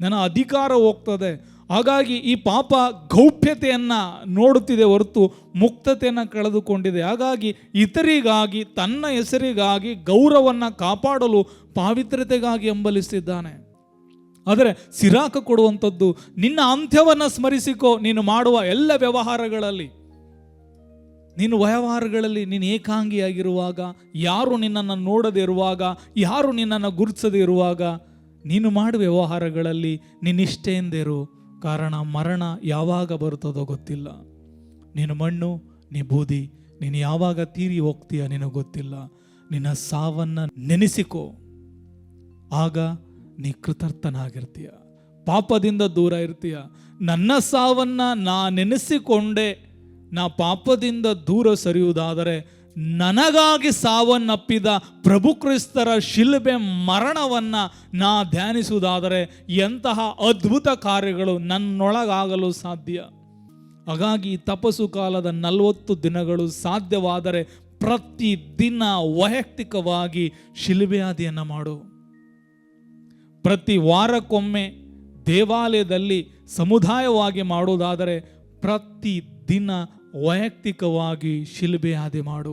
ನನ್ನ ಅಧಿಕಾರ ಹೋಗ್ತದೆ, ಹಾಗಾಗಿ ಈ ಪಾಪ ಗೌಪ್ಯತೆಯನ್ನು ನೋಡುತ್ತಿದೆ ಹೊರತು ಮುಕ್ತತೆಯನ್ನು ಕಳೆದುಕೊಂಡಿದೆ. ಹಾಗಾಗಿ ಇತರಿಗಾಗಿ, ತನ್ನ ಹೆಸರಿಗಾಗಿ, ಗೌರವವನ್ನು ಕಾಪಾಡಲು ಪಾವಿತ್ರ್ಯತೆಗಾಗಿ ಹಂಬಲಿಸಿದ್ದಾನೆ. ಆದರೆ ಸಿರಾಕ ಕೊಡುವಂಥದ್ದು, ನಿನ್ನ ಅಂತ್ಯವನ್ನು ಸ್ಮರಿಸಿಕೋ. ನೀನು ಮಾಡುವ ಎಲ್ಲ ವ್ಯವಹಾರಗಳಲ್ಲಿ, ನೀನು ಏಕಾಂಗಿಯಾಗಿರುವಾಗ, ಯಾರು ನಿನ್ನನ್ನು ನೋಡದೆ ಇರುವಾಗ, ಯಾರು ನಿನ್ನನ್ನು ಗುರುತಿಸದೇ ಇರುವಾಗ, ನೀನು ಮಾಡುವ ವ್ಯವಹಾರಗಳಲ್ಲಿ ನಿನ್ನಿಷ್ಟೆಯಿಂದ ಇರು. ಕಾರಣ ಮರಣ ಯಾವಾಗ ಬರುತ್ತದೋ ಗೊತ್ತಿಲ್ಲ. ನೀನು ಮಣ್ಣು, ನೀ ಬೂದಿ, ನೀನು ಯಾವಾಗ ತೀರಿ ಹೋಗ್ತೀಯ ನಿನಗೆ ಗೊತ್ತಿಲ್ಲ. ನಿನ್ನ ಸಾವನ್ನು ನೆನೆಸಿಕೋ, ಆಗ ನೀ ಕೃತಾರ್ಥನಾಗಿರ್ತೀಯ, ಪಾಪದಿಂದ ದೂರ ಇರ್ತೀಯ. ನನ್ನ ಸಾವನ್ನು ನಾ ನೆನೆಸಿಕೊಂಡೆ ನಾ ಪಾಪದಿಂದ ದೂರ ಸರಿಯುವುದಾದರೆ, ನನಗಾಗಿ ಸಾವನ್ನಪ್ಪಿದ ಪ್ರಭು ಕ್ರಿಸ್ತರ ಶಿಲುಬೆ ಮರಣವನ್ನು ನಾ ಧ್ಯಾನಿಸುವುದಾದರೆ ಎಂತಹ ಅದ್ಭುತ ಕಾರ್ಯಗಳು ನನ್ನೊಳಗಾಗಲು ಸಾಧ್ಯ. ಹಾಗಾಗಿ ತಪಸ್ಸು ಕಾಲದ 40 ದಿನಗಳು ಸಾಧ್ಯವಾದರೆ ಪ್ರತಿದಿನ ವೈಯಕ್ತಿಕವಾಗಿ ಶಿಲುಬೆಯಾದಿಯನ್ನು ಮಾಡು. ಪ್ರತಿ ವಾರಕ್ಕೊಮ್ಮೆ ದೇವಾಲಯದಲ್ಲಿ ಸಮುದಾಯವಾಗಿ ಮಾಡುವುದಾದರೆ ಪ್ರತಿದಿನ ವೈಯಕ್ತಿಕವಾಗಿ ಶಿಲುಬೆಯಾದಿ ಮಾಡು.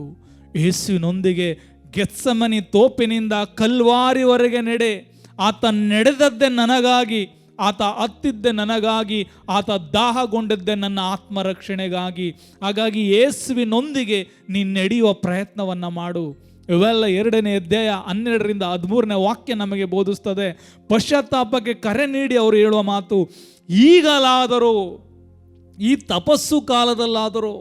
ಯೇಸುವಿನೊಂದಿಗೆ ಗೆತ್ಸಮನಿ ತೋಪಿನಿಂದ ಕಲ್ವಾರಿವರೆಗೆ ನಡೆ. ಆತ ನಡೆದದ್ದೇ ನನಗಾಗಿ, ಆತ ಹತ್ತಿದ್ದೆ ನನಗಾಗಿ, ಆತ ದಾಹಗೊಂಡಿದ್ದೆ ನನ್ನ ಆತ್ಮರಕ್ಷಣೆಗಾಗಿ. ಹಾಗಾಗಿ ಯೇಸುವಿನೊಂದಿಗೆ ನೀನು ನಡೆಯುವ ಪ್ರಯತ್ನವನ್ನು ಮಾಡು. ಇವೆಲ್ಲ 2ನೇ ಅಧ್ಯಾಯ 12ರಿಂದ 13ನೇ ವಾಕ್ಯ ನಮಗೆ ಬೋಧಿಸ್ತದೆ. ಪಶ್ಚಾತ್ತಾಪಕ್ಕೆ ಕರೆ ನೀಡಿ ಅವರು ಹೇಳುವ ಮಾತು, ಈಗಲಾದರೂ, ಈ ತಪಸ್ಸು ಕಾಲದಲ್ಲಾದರೂ,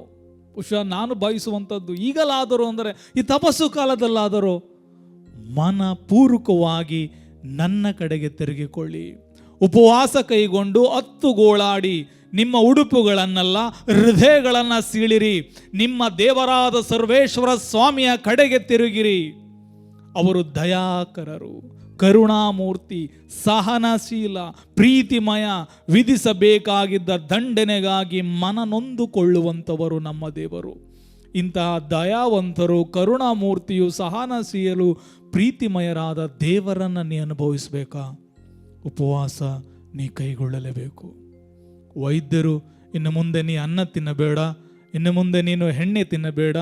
ಬಹುಶಃ ನಾನು ಬಯಸುವಂಥದ್ದು ಈಗಲಾದರೂ ಅಂದರೆ ಈ ತಪಸ್ಸು ಕಾಲದಲ್ಲಾದರೂ ಮನಪೂರ್ವಕವಾಗಿ ನನ್ನ ಕಡೆಗೆ ತಿರುಗಿಕೊಳ್ಳಿ. ಉಪವಾಸ ಕೈಗೊಂಡು 10 ಗೋಳಾಡಿ ನಿಮ್ಮ ಉಡುಪುಗಳನ್ನೆಲ್ಲ ಹೃದಯಗಳನ್ನು ಸೀಳಿರಿ. ನಿಮ್ಮ ದೇವರಾದ ಸರ್ವೇಶ್ವರ ಸ್ವಾಮಿಯ ಕಡೆಗೆ ತಿರುಗಿರಿ. ಅವರು ದಯಾಕರರು, ಕರುಣಾಮೂರ್ತಿ, ಸಹನಶೀಲ, ಪ್ರೀತಿಮಯ, ವಿಧಿಸಬೇಕಾಗಿದ್ದ ದಂಡನೆಗಾಗಿ ಮನನೊಂದುಕೊಳ್ಳುವಂಥವರು ನಮ್ಮ ದೇವರು. ಇಂತಹ ದಯಾವಂತರು, ಕರುಣಾಮೂರ್ತಿಯು, ಸಹನಶೀಲರು, ಪ್ರೀತಿಮಯರಾದ ದೇವರನ್ನು ನೀ ಅನುಭವಿಸಬೇಕಾ? ಉಪವಾಸ ನೀ ಕೈಗೊಳ್ಳಲೇಬೇಕು. ವೈದ್ಯರು ಇನ್ನು ಮುಂದೆ ನೀ ಅನ್ನ ತಿನ್ನಬೇಡ, ಇನ್ನು ಮುಂದೆ ನೀನು ಎಣ್ಣೆ ತಿನ್ನಬೇಡ,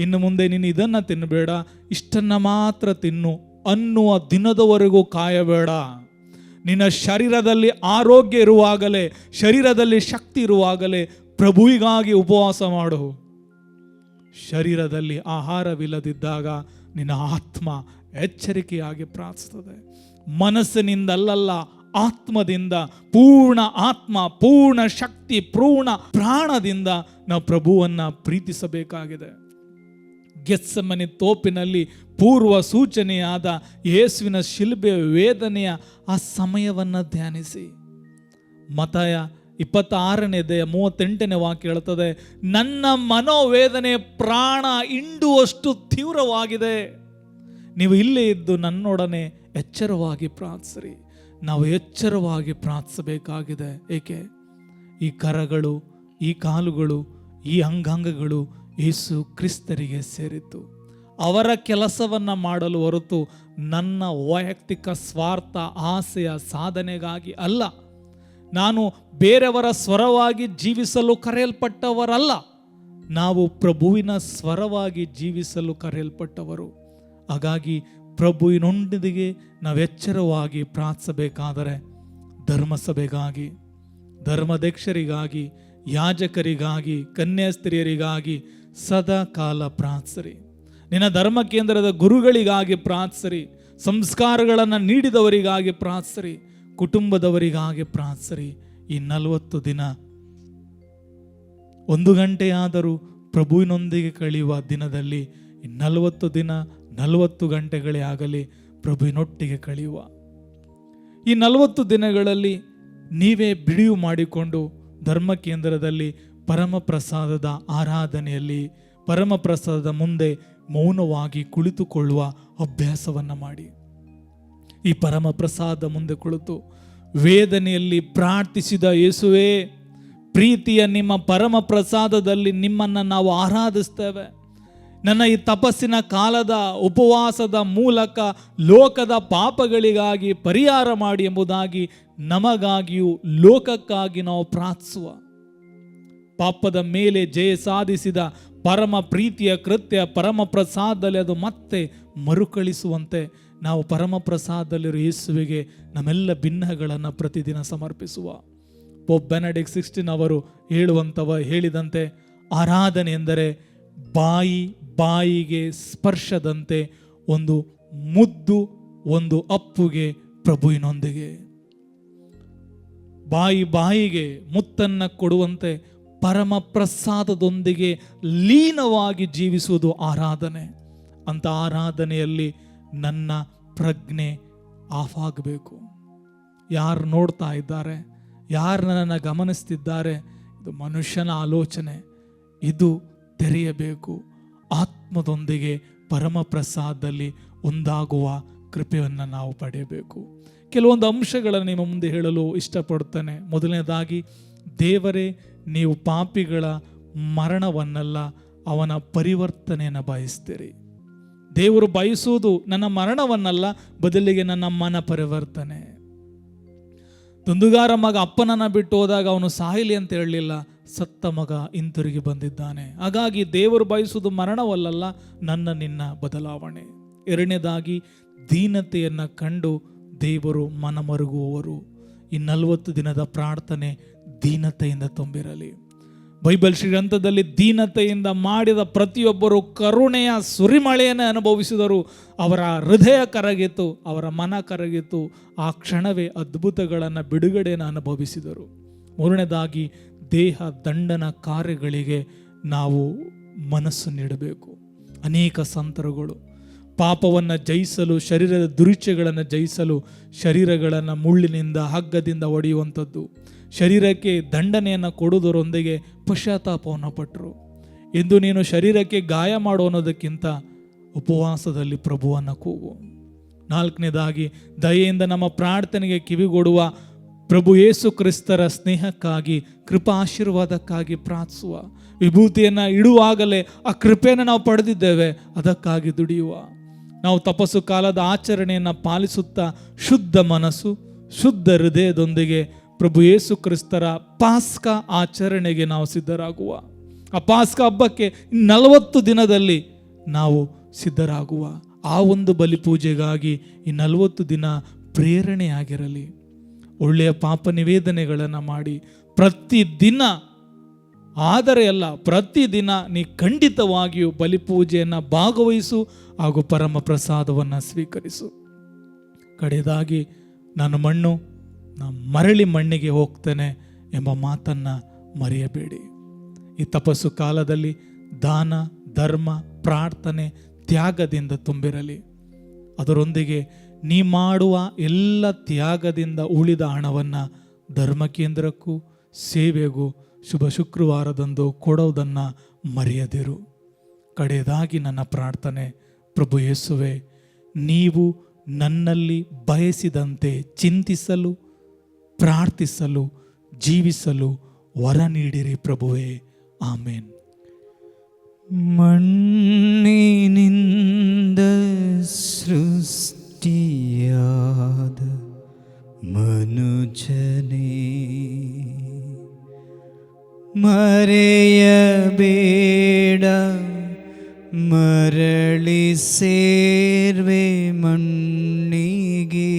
ಇನ್ನು ಮುಂದೆ ನೀನು ಇದನ್ನು ತಿನ್ನಬೇಡ, ಇಷ್ಟನ್ನು ಮಾತ್ರ ತಿನ್ನು ಅನ್ನುವ ದಿನದವರೆಗೂ ಕಾಯಬೇಡ. ನಿನ್ನ ಶರೀರದಲ್ಲಿ ಆರೋಗ್ಯ ಇರುವಾಗಲೇ, ಶರೀರದಲ್ಲಿ ಶಕ್ತಿ ಇರುವಾಗಲೇ ಪ್ರಭುವಿಗಾಗಿ ಉಪವಾಸ ಮಾಡು. ಶರೀರದಲ್ಲಿ ಆಹಾರವಿಲ್ಲದಿದ್ದಾಗ ನಿನ್ನ ಆತ್ಮ ಎಚ್ಚರಿಕೆಯಾಗಿ ಪ್ರಾರ್ಥಿಸುತ್ತದೆ. ಮನಸ್ಸಿನಿಂದಲ್ಲ, ಆತ್ಮದಿಂದ, ಪೂರ್ಣ ಆತ್ಮ, ಪೂರ್ಣ ಶಕ್ತಿ, ಪೂರ್ಣ ಪ್ರಾಣದಿಂದ ನಾವು ಪ್ರಭುವನ್ನು ಪ್ರೀತಿಸಬೇಕಾಗಿದೆ. ಗೆತ್ಸಮನಿ ತೋಪಿನಲ್ಲಿ ಪೂರ್ವ ಸೂಚನೆಯಾದ ಯೇಸುವಿನ ಶಿಲುಬೆ ವೇದನೆಯ ಆ ಸಮಯವನ್ನು ಧ್ಯಾನಿಸಿ. ಮತ್ತಾಯ 26ನೇ ಅಧ್ಯಾಯ 38ನೇ ವಾಕ್ಯ ಹೇಳ್ತದೆ, ನನ್ನ ಮನೋವೇದನೆ ಪ್ರಾಣ ಹಿಂಡುವಷ್ಟು ತೀವ್ರವಾಗಿದೆ. ನೀವು ಇಲ್ಲೇ ಇದ್ದು ನನ್ನೊಡನೆ ಎಚ್ಚರವಾಗಿ ಪ್ರಾರ್ಥಿಸಿರಿ. ನಾವು ಎಚ್ಚರವಾಗಿ ಪ್ರಾರ್ಥಿಸಬೇಕಾಗಿದೆ. ಏಕೆ? ಈ ಕರಗಳು, ಈ ಕಾಲುಗಳು, ಈ ಅಂಗಾಂಗಗಳು ಯೇಸು ಕ್ರಿಸ್ತರಿಗೆ ಸೇರಿತ್ತು. ಅವರ ಕೆಲಸವನ್ನು ಮಾಡಲು ಹೊರತು ನನ್ನ ವೈಯಕ್ತಿಕ ಸ್ವಾರ್ಥ, ಆಸೆಯ ಸಾಧನೆಗಾಗಿ ಅಲ್ಲ. ನಾನು ಬೇರೆಯವರ ಸ್ವರವಾಗಿ ಜೀವಿಸಲು ಕರೆಯಲ್ಪಟ್ಟವರಲ್ಲ. ನಾವು ಪ್ರಭುವಿನ ಸ್ವರವಾಗಿ ಜೀವಿಸಲು ಕರೆಯಲ್ಪಟ್ಟವರು. ಹಾಗಾಗಿ ಪ್ರಭುವಿನೊಂದಿಗೆ ನಾವು ಎಚ್ಚರವಾಗಿ ಪ್ರಾರ್ಥಿಸಬೇಕಾದರೆ ಧರ್ಮಸಭೆಗಾಗಿ, ಧರ್ಮದಕ್ಷರಿಗಾಗಿ, ಯಾಜಕರಿಗಾಗಿ, ಕನ್ಯಾಸ್ತ್ರೀಯರಿಗಾಗಿ ಸದಾ ಕಾಲ ಪ್ರಾರ್ಥಿಸಿರಿ. ನಿನ್ನ ಧರ್ಮ ಕೇಂದ್ರದ ಗುರುಗಳಿಗಾಗಿ ಪ್ರಾರ್ಥಿಸಿರಿ. ಸಂಸ್ಕಾರಗಳನ್ನು ನೀಡಿದವರಿಗಾಗಿ ಪ್ರಾರ್ಥಿಸಿರಿ. ಕುಟುಂಬದವರಿಗಾಗಿ ಪ್ರಾರ್ಥಿಸಿರಿ. ಈ 40 ದಿನ 1 ಗಂಟೆಯಾದರೂ ಪ್ರಭುವಿನೊಂದಿಗೆ ಕಳೆಯುವ ದಿನದಲ್ಲಿ ಈ 40 ದಿನ 40 ಗಂಟೆಗಳೇ ಆಗಲಿ ಪ್ರಭುವಿನೊಟ್ಟಿಗೆ ಕಳೆಯುವ. ಈ 40 ದಿನಗಳಲ್ಲಿ ನೀವೇ ಬಿಡುವು ಮಾಡಿಕೊಂಡು ಧರ್ಮ ಕೇಂದ್ರದಲ್ಲಿ ಪರಮಪ್ರಸಾದದ ಆರಾಧನೆಯಲ್ಲಿ ಪರಮಪ್ರಸಾದದ ಮುಂದೆ ಮೌನವಾಗಿ ಕುಳಿತುಕೊಳ್ಳುವ ಅಭ್ಯಾಸವನ್ನು ಮಾಡಿ. ಈ ಪರಮಪ್ರಸಾದ ಮುಂದೆ ಕುಳಿತು ವೇದನೆಯಲ್ಲಿ ಪ್ರಾರ್ಥಿಸಿದ ಯೇಸುವೇ, ಪ್ರೀತಿಯ ನಿಮ್ಮ ಪರಮಪ್ರಸಾದದಲ್ಲಿ ನಿಮ್ಮನ್ನು ನಾವು ಆರಾಧಿಸ್ತೇವೆ. ನನ್ನ ಈ ತಪಸ್ಸಿನ ಕಾಲದ ಉಪವಾಸದ ಮೂಲಕ ಲೋಕದ ಪಾಪಗಳಿಗಾಗಿ ಪರಿಹಾರ ಮಾಡಿ ಎಂಬುದಾಗಿ ನಮಗಾಗಿಯೂ ಲೋಕಕ್ಕಾಗಿ ನಾವು ಪ್ರಾರ್ಥಿಸುವ. ಪಾಪದ ಮೇಲೆ ಜಯ ಸಾಧಿಸಿದ ಪರಮ ಪ್ರೀತಿಯ ಕೃತ್ಯ ಪರಮಪ್ರಸಾದದಲ್ಲಿ ಅದು ಮತ್ತೆ ಮರುಕಳಿಸುವಂತೆ ನಾವು ಪರಮಪ್ರಸಾದದಲ್ಲಿರುವ ಯೇಸುವಿಗೆ ನಮ್ಮೆಲ್ಲ ಭಿನ್ನಗಳನ್ನು ಪ್ರತಿದಿನ ಸಮರ್ಪಿಸುವ. ಪೋಪ್ ಬೆನೆಡಿಕ್ಟ್ 16 ಅವರು ಹೇಳಿದಂತೆ ಆರಾಧನೆ ಎಂದರೆ ಬಾಯಿಗೆ ಸ್ಪರ್ಶದಂತೆ ಒಂದು ಮುದ್ದು, ಒಂದು ಅಪ್ಪುಗೆ ಪ್ರಭುವಿನೊಂದಿಗೆ. ಬಾಯಿಗೆ ಮುತ್ತನ್ನು ಕೊಡುವಂತೆ ಪರಮ ಪ್ರಸಾದದೊಂದಿಗೆ ಲೀನವಾಗಿ ಜೀವಿಸುವುದು ಆರಾಧನೆ. ಅಂತ ಆರಾಧನೆಯಲ್ಲಿ ನನ್ನ ಪ್ರಜ್ಞೆ ಆಫ್ ಆಗಬೇಕು. ಯಾರು ನೋಡ್ತಾ ಇದ್ದಾರೆ, ಯಾರು ನನ್ನನ್ನು ಗಮನಿಸ್ತಿದ್ದಾರೆ, ಇದು ಮನುಷ್ಯನ ಆಲೋಚನೆ, ಇದು ತೆರೆಯಬೇಕು. ಆತ್ಮದೊಂದಿಗೆ ಪರಮ ಪ್ರಸಾದದಲ್ಲಿ ಒಂದಾಗುವ ಕೃಪೆಯನ್ನು ನಾವು ಪಡೆಯಬೇಕು. ಕೆಲವೊಂದು ಅಂಶಗಳನ್ನು ನಿಮ್ಮ ಮುಂದೆ ಹೇಳಲು ಇಷ್ಟಪಡುತ್ತೇನೆ. ಮೊದಲನೇದಾಗಿ, ದೇವರೇ ನೀವು ಪಾಪಿಗಳ ಮರಣವನ್ನಲ್ಲ ಅವನ ಪರಿವರ್ತನೆಯನ್ನು ಬಯಸ್ತೀರಿ. ದೇವರು ಬಯಸುವುದು ನನ್ನ ಮರಣವನ್ನಲ್ಲ, ಬದಲಿಗೆ ನನ್ನ ಮನ ಪರಿವರ್ತನೆ. ದುಂದುಗಾರ ಮಗ ಅಪ್ಪನನ್ನು ಬಿಟ್ಟು ಹೋದಾಗ ಅವನು ಸಾಯಲಿ ಅಂತ ಹೇಳಲಿಲ್ಲ, ಸತ್ತ ಮಗ ಹಿಂತಿರುಗಿ ಬಂದಿದ್ದಾನೆ. ಹಾಗಾಗಿ ದೇವರು ಬಯಸುವುದು ಮರಣವಲ್ಲ, ನನ್ನ ನಿನ್ನ ಬದಲಾವಣೆ. ಎರಡನೇದಾಗಿ, ದೀನತೆಯನ್ನು ಕಂಡು ದೇವರು ಮನಮರುಗುವವರು. ಈ 40 ದಿನದ ಪ್ರಾರ್ಥನೆ ದೀನತೆಯಿಂದ ತುಂಬಿರಲಿ. ಬೈಬಲ್ ಶ್ರೀಗ್ರಂಥದಲ್ಲಿ ದೀನತೆಯಿಂದ ಮಾಡಿದ ಪ್ರತಿಯೊಬ್ಬರು ಕರುಣೆಯ ಸುರಿಮಳೆಯನ್ನು ಅನುಭವಿಸಿದರು. ಅವರ ಹೃದಯ ಕರಗಿತು, ಅವರ ಮನ ಕರಗಿತು. ಆ ಕ್ಷಣವೇ ಅದ್ಭುತಗಳನ್ನು, ಬಿಡುಗಡೆಯನ್ನು ಅನುಭವಿಸಿದರು. ಮೂರನೇದಾಗಿ, ದೇಹ ದಂಡನ ಕಾರ್ಯಗಳಿಗೆ ನಾವು ಮನಸ್ಸು ನೀಡಬೇಕು. ಅನೇಕ ಸಂತರುಗಳು ಪಾಪವನ್ನು ಜಯಿಸಲು, ಶರೀರದ ದುರಿಚ್ಛೆಗಳನ್ನು ಜಯಿಸಲು ಶರೀರಗಳನ್ನು ಮುಳ್ಳಿನಿಂದ, ಹಗ್ಗದಿಂದ ಹೊಡೆಯುವಂಥದ್ದು, ಶರೀರಕ್ಕೆ ದಂಡನೆಯನ್ನು ಕೊಡುವುದರೊಂದಿಗೆ ಪಶ್ಚಾತ್ತಾಪವನ್ನು ಪಟ್ಟರು. ಎಂದು ನೀನು ಶರೀರಕ್ಕೆ ಗಾಯ ಮಾಡು ಅನ್ನೋದಕ್ಕಿಂತ ಉಪವಾಸದಲ್ಲಿ ಪ್ರಭುವನ್ನು ಕೂಗು. ನಾಲ್ಕನೇದಾಗಿ, ದಯೆಯಿಂದ ನಮ್ಮ ಪ್ರಾರ್ಥನೆಗೆ ಕಿವಿಗೊಡುವ ಪ್ರಭು ಯೇಸು ಕ್ರಿಸ್ತರ ಸ್ನೇಹಕ್ಕಾಗಿ, ಕೃಪಾ ಆಶೀರ್ವಾದಕ್ಕಾಗಿ ಪ್ರಾರ್ಥಿಸುವ. ವಿಭೂತಿಯನ್ನು ಇಡುವಾಗಲೇ ಆ ಕೃಪೆಯನ್ನು ನಾವು ಪಡೆದಿದ್ದೇವೆ, ಅದಕ್ಕಾಗಿ ದುಡಿಯುವ. ನಾವು ತಪಸ್ಸು ಕಾಲದ ಆಚರಣೆಯನ್ನು ಪಾಲಿಸುತ್ತಾ ಶುದ್ಧ ಮನಸ್ಸು, ಶುದ್ಧ ಹೃದಯದೊಂದಿಗೆ ಪ್ರಭು ಯೇಸು ಕ್ರಿಸ್ತರ ಪಾಸ್ಕ ಆಚರಣೆಗೆ ನಾವು ಸಿದ್ಧರಾಗುವ. ಆ ಪಾಸ್ಕ ಹಬ್ಬಕ್ಕೆ 40 ದಿನದಲ್ಲಿ ನಾವು ಸಿದ್ಧರಾಗುವ. ಆ ಒಂದು ಬಲಿಪೂಜೆಗಾಗಿ ಈ 40 ದಿನ ಪ್ರೇರಣೆಯಾಗಿರಲಿ. ಒಳ್ಳೆಯ ಪಾಪ ನಿವೇದನೆಗಳನ್ನು ಮಾಡಿ ಪ್ರತಿದಿನ, ಆದರೆ ಅಲ್ಲ ಪ್ರತಿದಿನ ನೀ ಖಂಡಿತವಾಗಿಯೂ ಬಲಿಪೂಜೆಯನ್ನು ಭಾಗವಹಿಸು ಹಾಗೂ ಪರಮ ಪ್ರಸಾದವನ್ನು ಸ್ವೀಕರಿಸು. ಕಡೆಯದಾಗಿ, ನಾನು ಮರಳಿ ಮಣ್ಣಿಗೆ ಹೋಗ್ತೇನೆ ಎಂಬ ಮಾತನ್ನು ಮರೆಯಬೇಡಿ. ಈ ತಪಸ್ಸು ಕಾಲದಲ್ಲಿ ದಾನ, ಧರ್ಮ, ಪ್ರಾರ್ಥನೆ, ತ್ಯಾಗದಿಂದ ತುಂಬಿರಲಿ. ಅದರೊಂದಿಗೆ ನೀ ಮಾಡುವ ಎಲ್ಲ ತ್ಯಾಗದಿಂದ ಉಳಿದ ಹಣವನ್ನು ಧರ್ಮ ಕೇಂದ್ರಕ್ಕೂ ಸೇವೆಗೂ ಶುಭ ಶುಕ್ರವಾರದಂದು ಕೊಡೋದನ್ನು ಮರೆಯದಿರು. ಕಡೆಯದಾಗಿ ನನ್ನ ಪ್ರಾರ್ಥನೆ, ಪ್ರಭು ಯೇಸುವೆ, ನೀವು ನನ್ನಲ್ಲಿ ಬಯಸಿದಂತೆ ಚಿಂತಿಸಲು, ಪ್ರಾರ್ಥಿಸಲು, ಜೀವಿಸಲು ವರ ನೀಡಿರಿ ಪ್ರಭುವೇ. ಆಮೇನ್. ಮಣ್ಣಿನಿಂದ ಸೃಷ್ಟಿಯಾದ ಮನುಜನೇ, ಮರೆಯಬೇಡ ಮರಳಿ ಸೇರ್ವೆ ಮಣ್ಣಿಗೆ.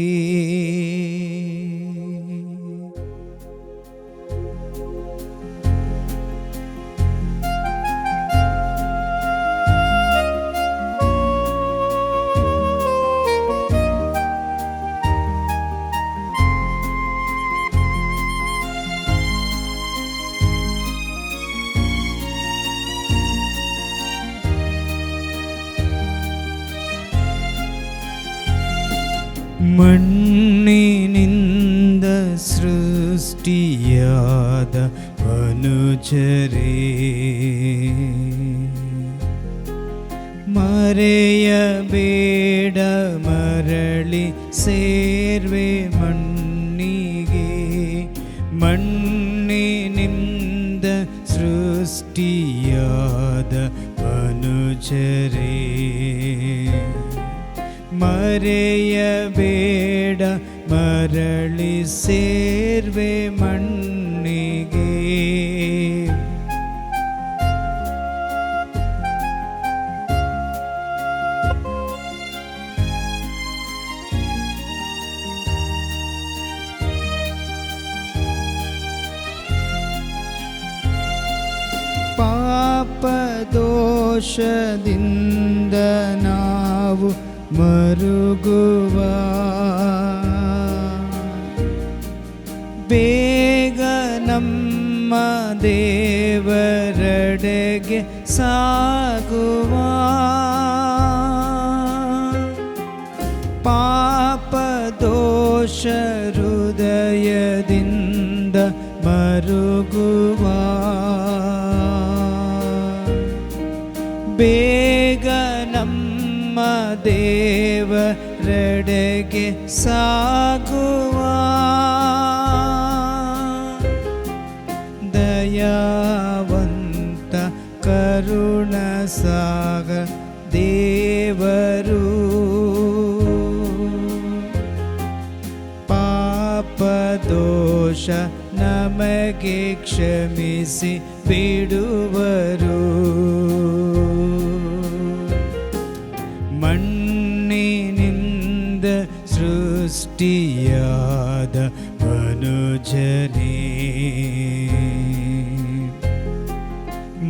ಮಣ್ಣಿನಿಂದ ಸೃಷ್ಟಿಯಾದ ಮನುಜರೇ, ಮರೆಯಬೇಡ ಮರಳಿ ಸೇರ್ವೆ ಮಣ್ಣಿಗೆ. ಮಣ್ಣಿನಿಂದ ಸೃಷ್ಟಿಯಾದ ಮನುಜರೇ, ಮರೆಯಬೇಡ ಮರಳಿ ಸೇರ್ವೆ ಮಣ್ಣಿಗೆ. ಪಾಪ ದೋಷದಿಂದ ನಾವು ಮರುಗುವ, ಬೇಗ ನಮ್ಮ ದೇವರೆಡೆಗೆ ಸಾಗುವ. ಪಾಪ ದೋಷ ಹೃದಯದಿಂದ ಮರುಗುವ, ಬೇಗ ನಮ್ಮ ದೇವರೆಡೆಗೆ ಸಾಗುವ. ದಯಾವಂತ ಕರುಣ ಸಾಗ ದೇವರು, ಪಾಪ ದೋಷ ನಮಗೆ ಕ್ಷಮಿಸಿ ಬಿಡುವರು. ಮಣ್ಣಿನಿಂದ ಸೃಷ್ಟಿಯಾದ ಮನುಜನೇ,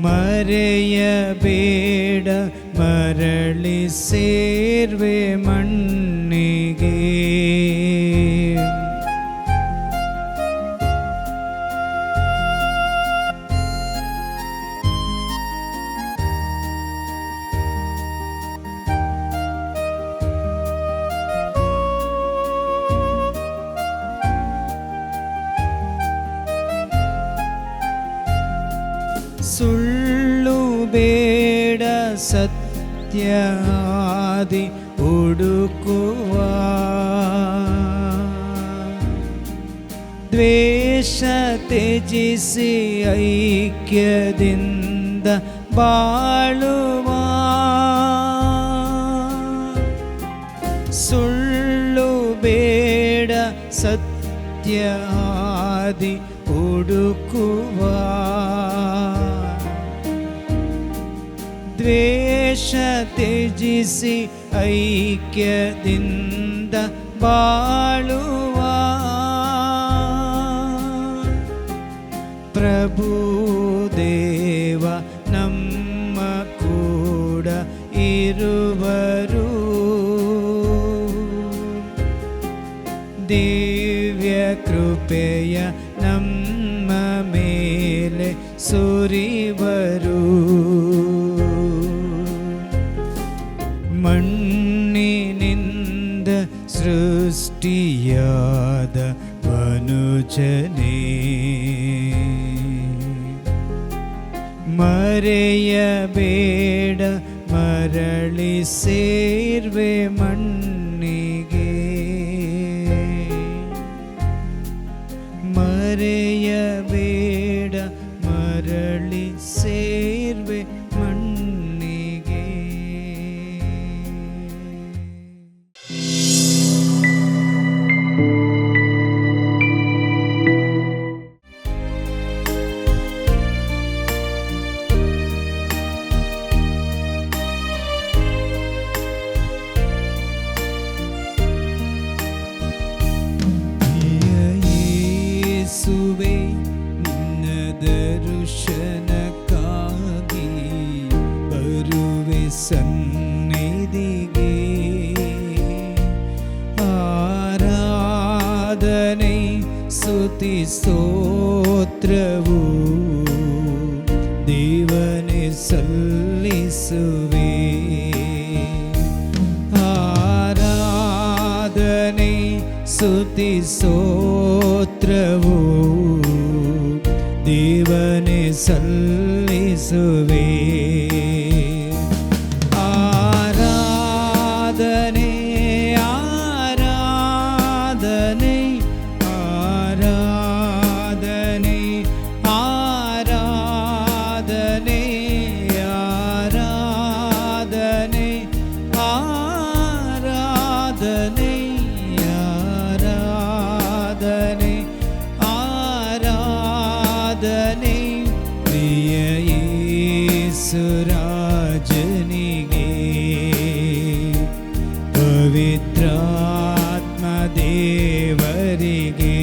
ಮರೆಯಬೇಡ ಮರಳಿ ಸೇರ್ವೆ ಮಣ್ಣಿಗೆ. ಸುಳ್ಳು ಬೇಡ ಸತ್ಯಾದಿ ಹುಡುಕುವ, ದ್ವೇಷ ತ್ಯಜಿಸಿ ಐಕ್ಯದಿಂದ ಬಾಳುವ. ಸುಳ್ಳು ಬೇಡ ಸತ್ಯಾದಿ ಹುಡುಕುವ, ದ್ವೇಷ ತ್ಯಜಿಸಿ ಐಕ್ಯದಿಂದ ಬಾಳುವ. ಪ್ರಭು ದೇವ ನಮ್ಮ ಕೂಡ ಇರುವರು, ದಿವ್ಯ ಕೃಪೆಯ ನಮ್ಮ ಮೇಲೆ ಸುರಿವರು. ಮಣ್ಣಿನಿಂದ ಸೃಷ್ಟಿಯಾದ ಮನುಜನೇ, ಮರೆಯಬೇಡ ಮರಳಿ ಸೇರ್ವೆ ಮಣ್ಣಿಗೆ. ಮರೆಯಬೇಡ ಮರಳಿ ಸೇರ್ವೆ ಮಣ್ಣಿಗೆ. ಯೇಸುವೇ, ನಿನ್ನ ದರ್ಶನಕ್ಕಾಗಿ ಬರುವೆ ಸನ್ನಿಧಿಗೆ. ಆರಾಧನೆ ಸ್ತುತಿ ಸ್ತೋತ್ರವು ದೇವನೇ ಸಲ್ಲಿಸುವೆ. ಆರಾಧನೆ ಸ್ತುತಿ ಸ್ತೋತ್ರವು ದೇವನೇ ಸಲ್ಲಿಸುವೆ. ಆರಾಧನೆ ಆರಾಧನೆ ಆರಾಧನೆ ಆರಾಧನೆ ಆರಾಧನೆ ಆರಾಧನೆ ಆರಾಧನೆ ಆರಾಧನೆ ಪ್ರಿಯ ಯೇಸು ರಾಜನಿಗೆ, ಪವಿತ್ರಾತ್ಮ ದೇವರಿಗೆ.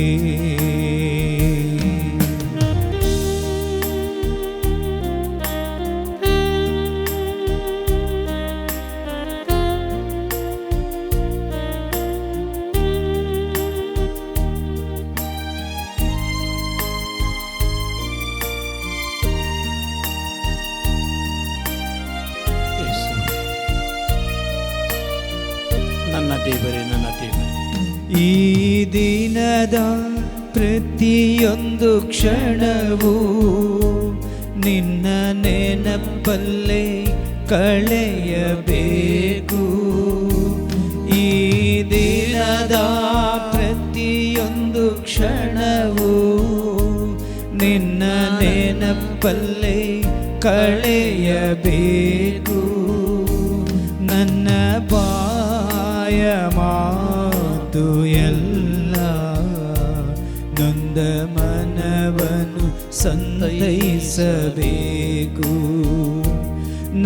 ನನ್ನ ದೇವರೇ, ನನ್ನ ದೇವರೇ, ಈ ದಿನದ ಪ್ರತಿಯೊಂದು ಕ್ಷಣವೂ ನಿನ್ನ ನೆನಪಲ್ಲೇ ಕಳೆಯಬೇಕು. ಈ ದಿನದ ಪ್ರತಿಯೊಂದು ಕ್ಷಣವೂ ನಿನ್ನ ನೆನಪಲ್ಲೇ ಕಳೆಯಬೇಕು. ನನ್ನ ಬಾಯ ಮಾತು ಎಲ್ಲ ನೊಂದ ಮನವನ್ನು ಸಂತೈಸಬೇಕು.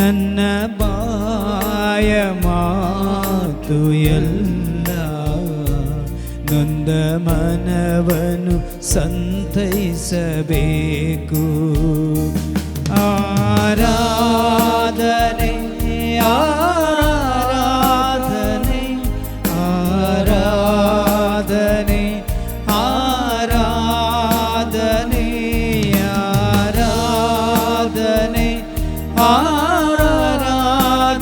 ನನ್ನ ಬಾಯ ಮಾತು ಎಲ್ಲ ನೊಂದ ಮನವನ್ನು ಸಂತೈಸಬೇಕು. ಆರಾಧನೆ ಆರಾಧನೆ ಆರಾಧನೆ ಆರಾಧನೆ ಆರಾಧನೆ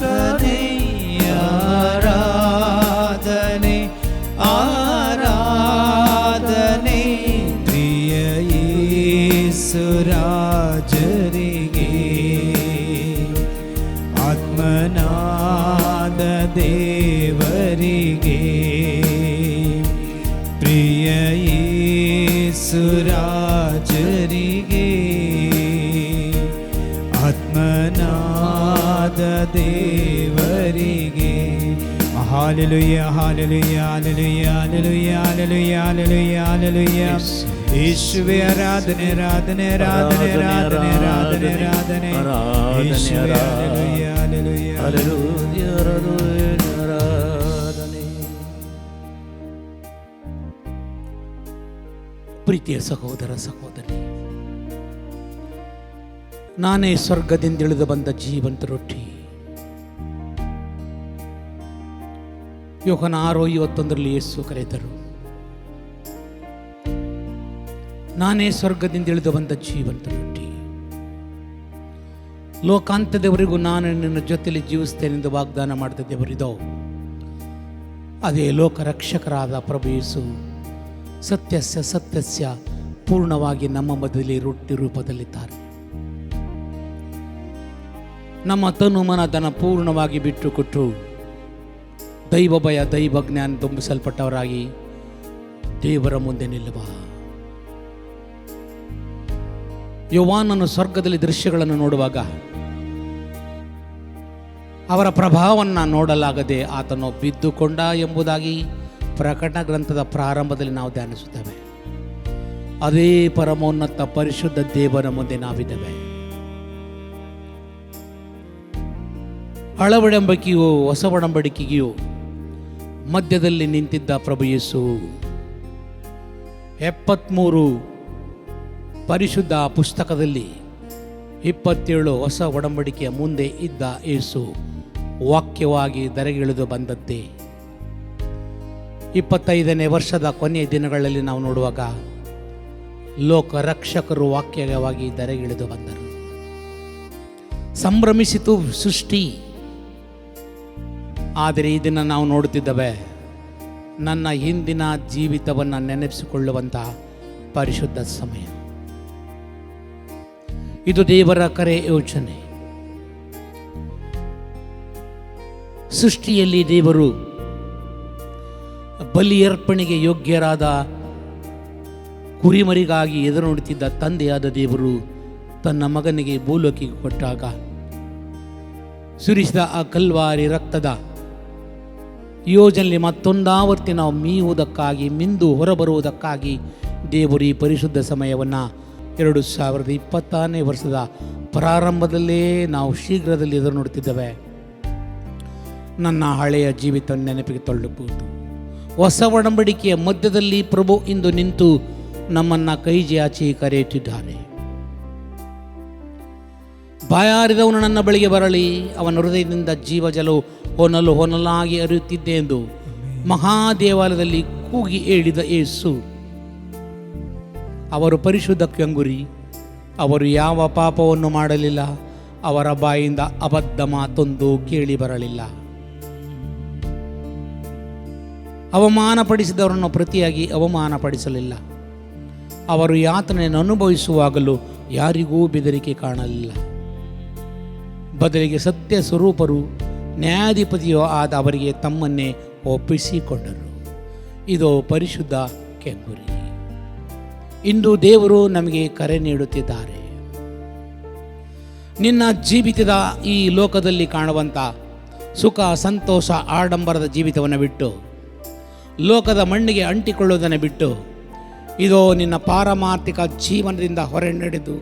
ಆರಾಧನೆ ಆರಾಧನೆ ಆರಾಧನೆ ಪ್ರಿಯ ಯೇಸು ರಾಜರಿಗೆ, ಆತ್ಮನಾದ ದೇವರಿಗೆ. ಪ್ರಿಯ ಯೇಸು ರಾಜರಿಗೆ, ಆತ್ಮನಾದ ದೇವರಿಗೆ. Hallelujah hallelujah hallelujah hallelujah hallelujah hallelujah hallelujah. ಯೇಸುವೇ ಆರಾಧನೆ ಆರಾಧನೆ ಆರಾಧನೆ ಆರಾಧನೆ ಆರಾಧನೆ ಆರಾಧನೆ. ಯೇಸುವೇ ಹಾಲೆಲೂಯ ಹಾಲೆಲೂಯ ಹಲ್ಲೆಲೂಯ, ಹಲ್ಲೆಲೂಯ, ಆರಾಧನೆ. ಪ್ರೀತಿಯ ಸಹೋದರ ಸಹೋದರಿ, ನಾನೇ ಸ್ವರ್ಗದಿಂದ ಇಳಿದು ಬಂದ ಜೀವಂತ ರೊಟ್ಟಿ. ಯೋಹಾನ 6:21 ಯೇಸು ಕರೆದರು, ನಾನೇ ಸ್ವರ್ಗದಿಂದ ಇಳಿದು ಬಂದ ಜೀವಂತ ರೊಟ್ಟಿ. ಲೋಕಾಂತ್ಯದವರೆಗೂ ನಾನು ನಿನ್ನ ಜೊತೆಯಲ್ಲಿ ಜೀವಿಸ್ತೇನೆಂದು ವಾಗ್ದಾನ ಮಾಡಿದ ದೇವರಿದೋ ಅದೇ ಲೋಕ ರಕ್ಷಕರಾದ ಪ್ರಭು ಯೇಸು ಸತ್ಯಸ್ಯ ಸತ್ಯಸ್ಯ ಪೂರ್ಣವಾಗಿ ನಮ್ಮ ಮಧ್ಯದಲ್ಲಿ ರೊಟ್ಟಿ ರೂಪದಲ್ಲಿದ್ದಾರೆ. ನಮ್ಮ ತನು ಮನ ಧನ ಪೂರ್ಣವಾಗಿ ಬಿಟ್ಟು ಕೊಟ್ಟು ದೈವ ಭಯ ದೈವ ಜ್ಞಾನ ತುಂಬಿಸಲ್ಪಟ್ಟವರಾಗಿ ದೇವರ ಮುಂದೆ ನಿಲ್ಲುವ. ಯೋವಾನನು ಸ್ವರ್ಗದಲ್ಲಿ ದೃಶ್ಯಗಳನ್ನು ನೋಡುವಾಗ ಅವರ ಪ್ರಭಾವವನ್ನು ನೋಡಲಾಗದೆ ಆತನು ಬಿದ್ದುಕೊಂಡ ಎಂಬುದಾಗಿ ಪ್ರಕಟಣಾ ಗ್ರಂಥದ ಪ್ರಾರಂಭದಲ್ಲಿ ನಾವು ಧ್ಯಾನಿಸುತ್ತೇವೆ. ಅದೇ ಪರಮೋನ್ನತ ಪರಿಶುದ್ಧ ದೇವರ ಮುಂದೆ ನಾವಿದ್ದೇವೆ. ಹಳ ಒಡಂಬಡಿಕೆಯು ಹೊಸ ಒಡಂಬಡಿಕೆಯು ಮಧ್ಯದಲ್ಲಿ ನಿಂತಿದ್ದ ಪ್ರಭು ಯೇಸು 73 ಪರಿಶುದ್ಧ ಪುಸ್ತಕದಲ್ಲಿ 27 ಹೊಸ ಒಡಂಬಡಿಕೆಯ ಮುಂದೆ ಇದ್ದ ಯೇಸು ವಾಕ್ಯವಾಗಿ ಧರೆಗಿಳಿದು ಬಂದದ್ದೇ 25ನೇ ವರ್ಷದ ಕೊನೆಯ ದಿನಗಳಲ್ಲಿ ನಾವು ನೋಡುವಾಗ ಲೋಕ ರಕ್ಷಕರು ವಾಕ್ಯವಾಗಿ ಧರೆಗಿಳಿದು ಬಂದರು. ಸಂಭ್ರಮಿಸಿತು ಸೃಷ್ಟಿ. ಆದರೆ ಇದನ್ನು ನಾವು ನೋಡುತ್ತಿದ್ದೇವೆ, ನನ್ನ ಹಿಂದಿನ ಜೀವಿತವನ್ನು ನೆನಪಿಸಿಕೊಳ್ಳುವಂತಹ ಪರಿಶುದ್ಧ ಸಮಯ. ಇದು ದೇವರ ಕರೆ ಯೋಚನೆ. ಸೃಷ್ಟಿಯಲ್ಲಿ ದೇವರು ಬಲಿಯರ್ಪಣೆಗೆ ಯೋಗ್ಯರಾದ ಕುರಿಮರಿಗಾಗಿ ಎದುರು ನೋಡುತ್ತಿದ್ದ ತಂದೆಯಾದ ದೇವರು ತನ್ನ ಮಗನಿಗೆ ಭೂಲೋಕಿಗೆ ಕೊಟ್ಟಾಗ ಸುರಿಸಿದ ಆ ಕಲ್ವಾರಿ ರಕ್ತದ ಯೋಜನೆಯಲ್ಲಿ ಮತ್ತೊಂದಾವರ್ತಿ ನಾವು ಮೀಯುವುದಕ್ಕಾಗಿ ಮಿಂದು ಹೊರಬರುವುದಕ್ಕಾಗಿ ದೇವರು ಈ ಪರಿಶುದ್ಧ ಸಮಯವನ್ನು 2020ನೇ ವರ್ಷದ ಪ್ರಾರಂಭದಲ್ಲೇ ನಾವು ಶೀಘ್ರದಲ್ಲಿ ಎದುರು ನೋಡುತ್ತಿದ್ದೇವೆ. ನನ್ನ ಹಳೆಯ ಜೀವಿತ ನೆನಪಿಗೆ ತಳ್ಳಬಹುದು. ಹೊಸ ಒಡಂಬಡಿಕೆಯ ಮಧ್ಯದಲ್ಲಿ ಪ್ರಭು ಇಂದು ನಿಂತು ನಮ್ಮನ್ನು ಕೈಚಾಚಿ ಕರೆಯುತ್ತಿದ್ದಾರೆ. ಬಾಯಾರಿದವನು ನನ್ನ ಬಳಿಗೆ ಬರಲಿ, ಅವನ ಹೃದಯದಿಂದ ಜೀವಜಲವು ಹೊನಲಾಗಿ ಹರಿಯುತ್ತಿದ್ದೆ ಎಂದು ಮಹಾದೇವಾಲಯದಲ್ಲಿ ಕೂಗಿ ಹೇಳಿದ ಯೇಸು ಅವರು ಪರಿಶುದ್ಧ ಕಂಗುರಿ. ಅವರು ಯಾವ ಪಾಪವನ್ನು ಮಾಡಲಿಲ್ಲ, ಅವರ ಬಾಯಿಂದ ಅಬದ್ಧ ಮಾತೊಂದು ಕೇಳಿ ಬರಲಿಲ್ಲ. ಅವಮಾನಪಡಿಸಿದವರನ್ನು ಪ್ರತಿಯಾಗಿ ಅವಮಾನಪಡಿಸಲಿಲ್ಲ. ಅವರು ಯಾತನೆಯನ್ನು ಅನುಭವಿಸುವಾಗಲೂ ಯಾರಿಗೂ ಬೆದರಿಕೆ ಕಾಣಲಿಲ್ಲ. ಬದಲಿಗೆ ಸತ್ಯ ಸ್ವರೂಪರು ನ್ಯಾಯಾಧಿಪತಿಯೋ ಆದ ಅವರಿಗೆ ತಮ್ಮನ್ನೇ ಒಪ್ಪಿಸಿಕೊಂಡರು. ಇದು ಪರಿಶುದ್ಧ ಕೆಂಗುರಿ. ಇಂದು ದೇವರು ನಮಗೆ ಕರೆ ನೀಡುತ್ತಿದ್ದಾರೆ. ನಿನ್ನ ಜೀವಿತದ ಈ ಲೋಕದಲ್ಲಿ ಕಾಣುವಂಥ ಸುಖ, ಸಂತೋಷ, ಆಡಂಬರದ ಜೀವಿತವನ್ನು ಬಿಟ್ಟು, ಲೋಕದ ಮಣ್ಣಿಗೆ ಅಂಟಿಕೊಳ್ಳುವುದನ್ನು ಬಿಟ್ಟು, ಇದು ನಿನ್ನ ಪಾರಮಾರ್ಥಿಕ ಜೀವನದಿಂದ ಹೊರ ನಡೆದು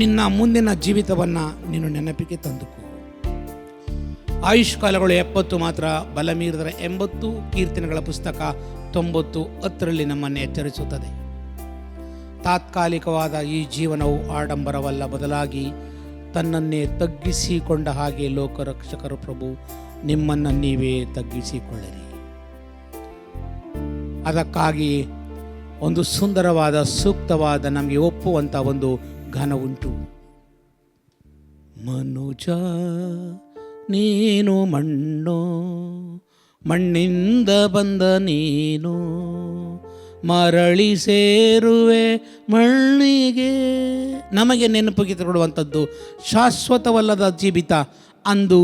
ನಿನ್ನ ಮುಂದಿನ ಜೀವಿತವನ್ನು ನೀನು ನೆನಪಿಗೆ ತಂದುಕೋ. ಆಯುಷ್ಕಾಲಗಳು 70 ಮಾತ್ರ, ಬಲ ಮೀರಿದರೆ 80. ಕೀರ್ತನೆಗಳ ಪುಸ್ತಕ 90:10 ನಮ್ಮನ್ನು ಎಚ್ಚರಿಸುತ್ತದೆ. ತಾತ್ಕಾಲಿಕವಾದ ಈ ಜೀವನವು ಆಡಂಬರವಲ್ಲ, ಬದಲಾಗಿ ತನ್ನನ್ನೇ ತಗ್ಗಿಸಿಕೊಂಡ ಹಾಗೆ ಲೋಕರಕ್ಷಕರು ಪ್ರಭು ನಿಮ್ಮನ್ನು ನೀವೇ ತಗ್ಗಿಸಿಕೊಳ್ಳಿರಿ. ಅದಕ್ಕಾಗಿ ಒಂದು ಸುಂದರವಾದ, ಸೂಕ್ತವಾದ, ನಮಗೆ ಒಪ್ಪುವಂಥ ಒಂದು ಗಾನ ಉಂಟು. ಮನುಜ ನೀನು ಮಣ್ಣು, ಮಣ್ಣಿಂದ ಬಂದ ನೀನು, ಮರಳಿ ಸೇರುವೆ ಮಣ್ಣಿಗೆ. ನಮಗೆ ನೆನಪಿಗೆ ತಗೊಳ್ಳುವಂಥದ್ದು ಶಾಶ್ವತವಲ್ಲದ ಜೀವಿತ. ಅಂದು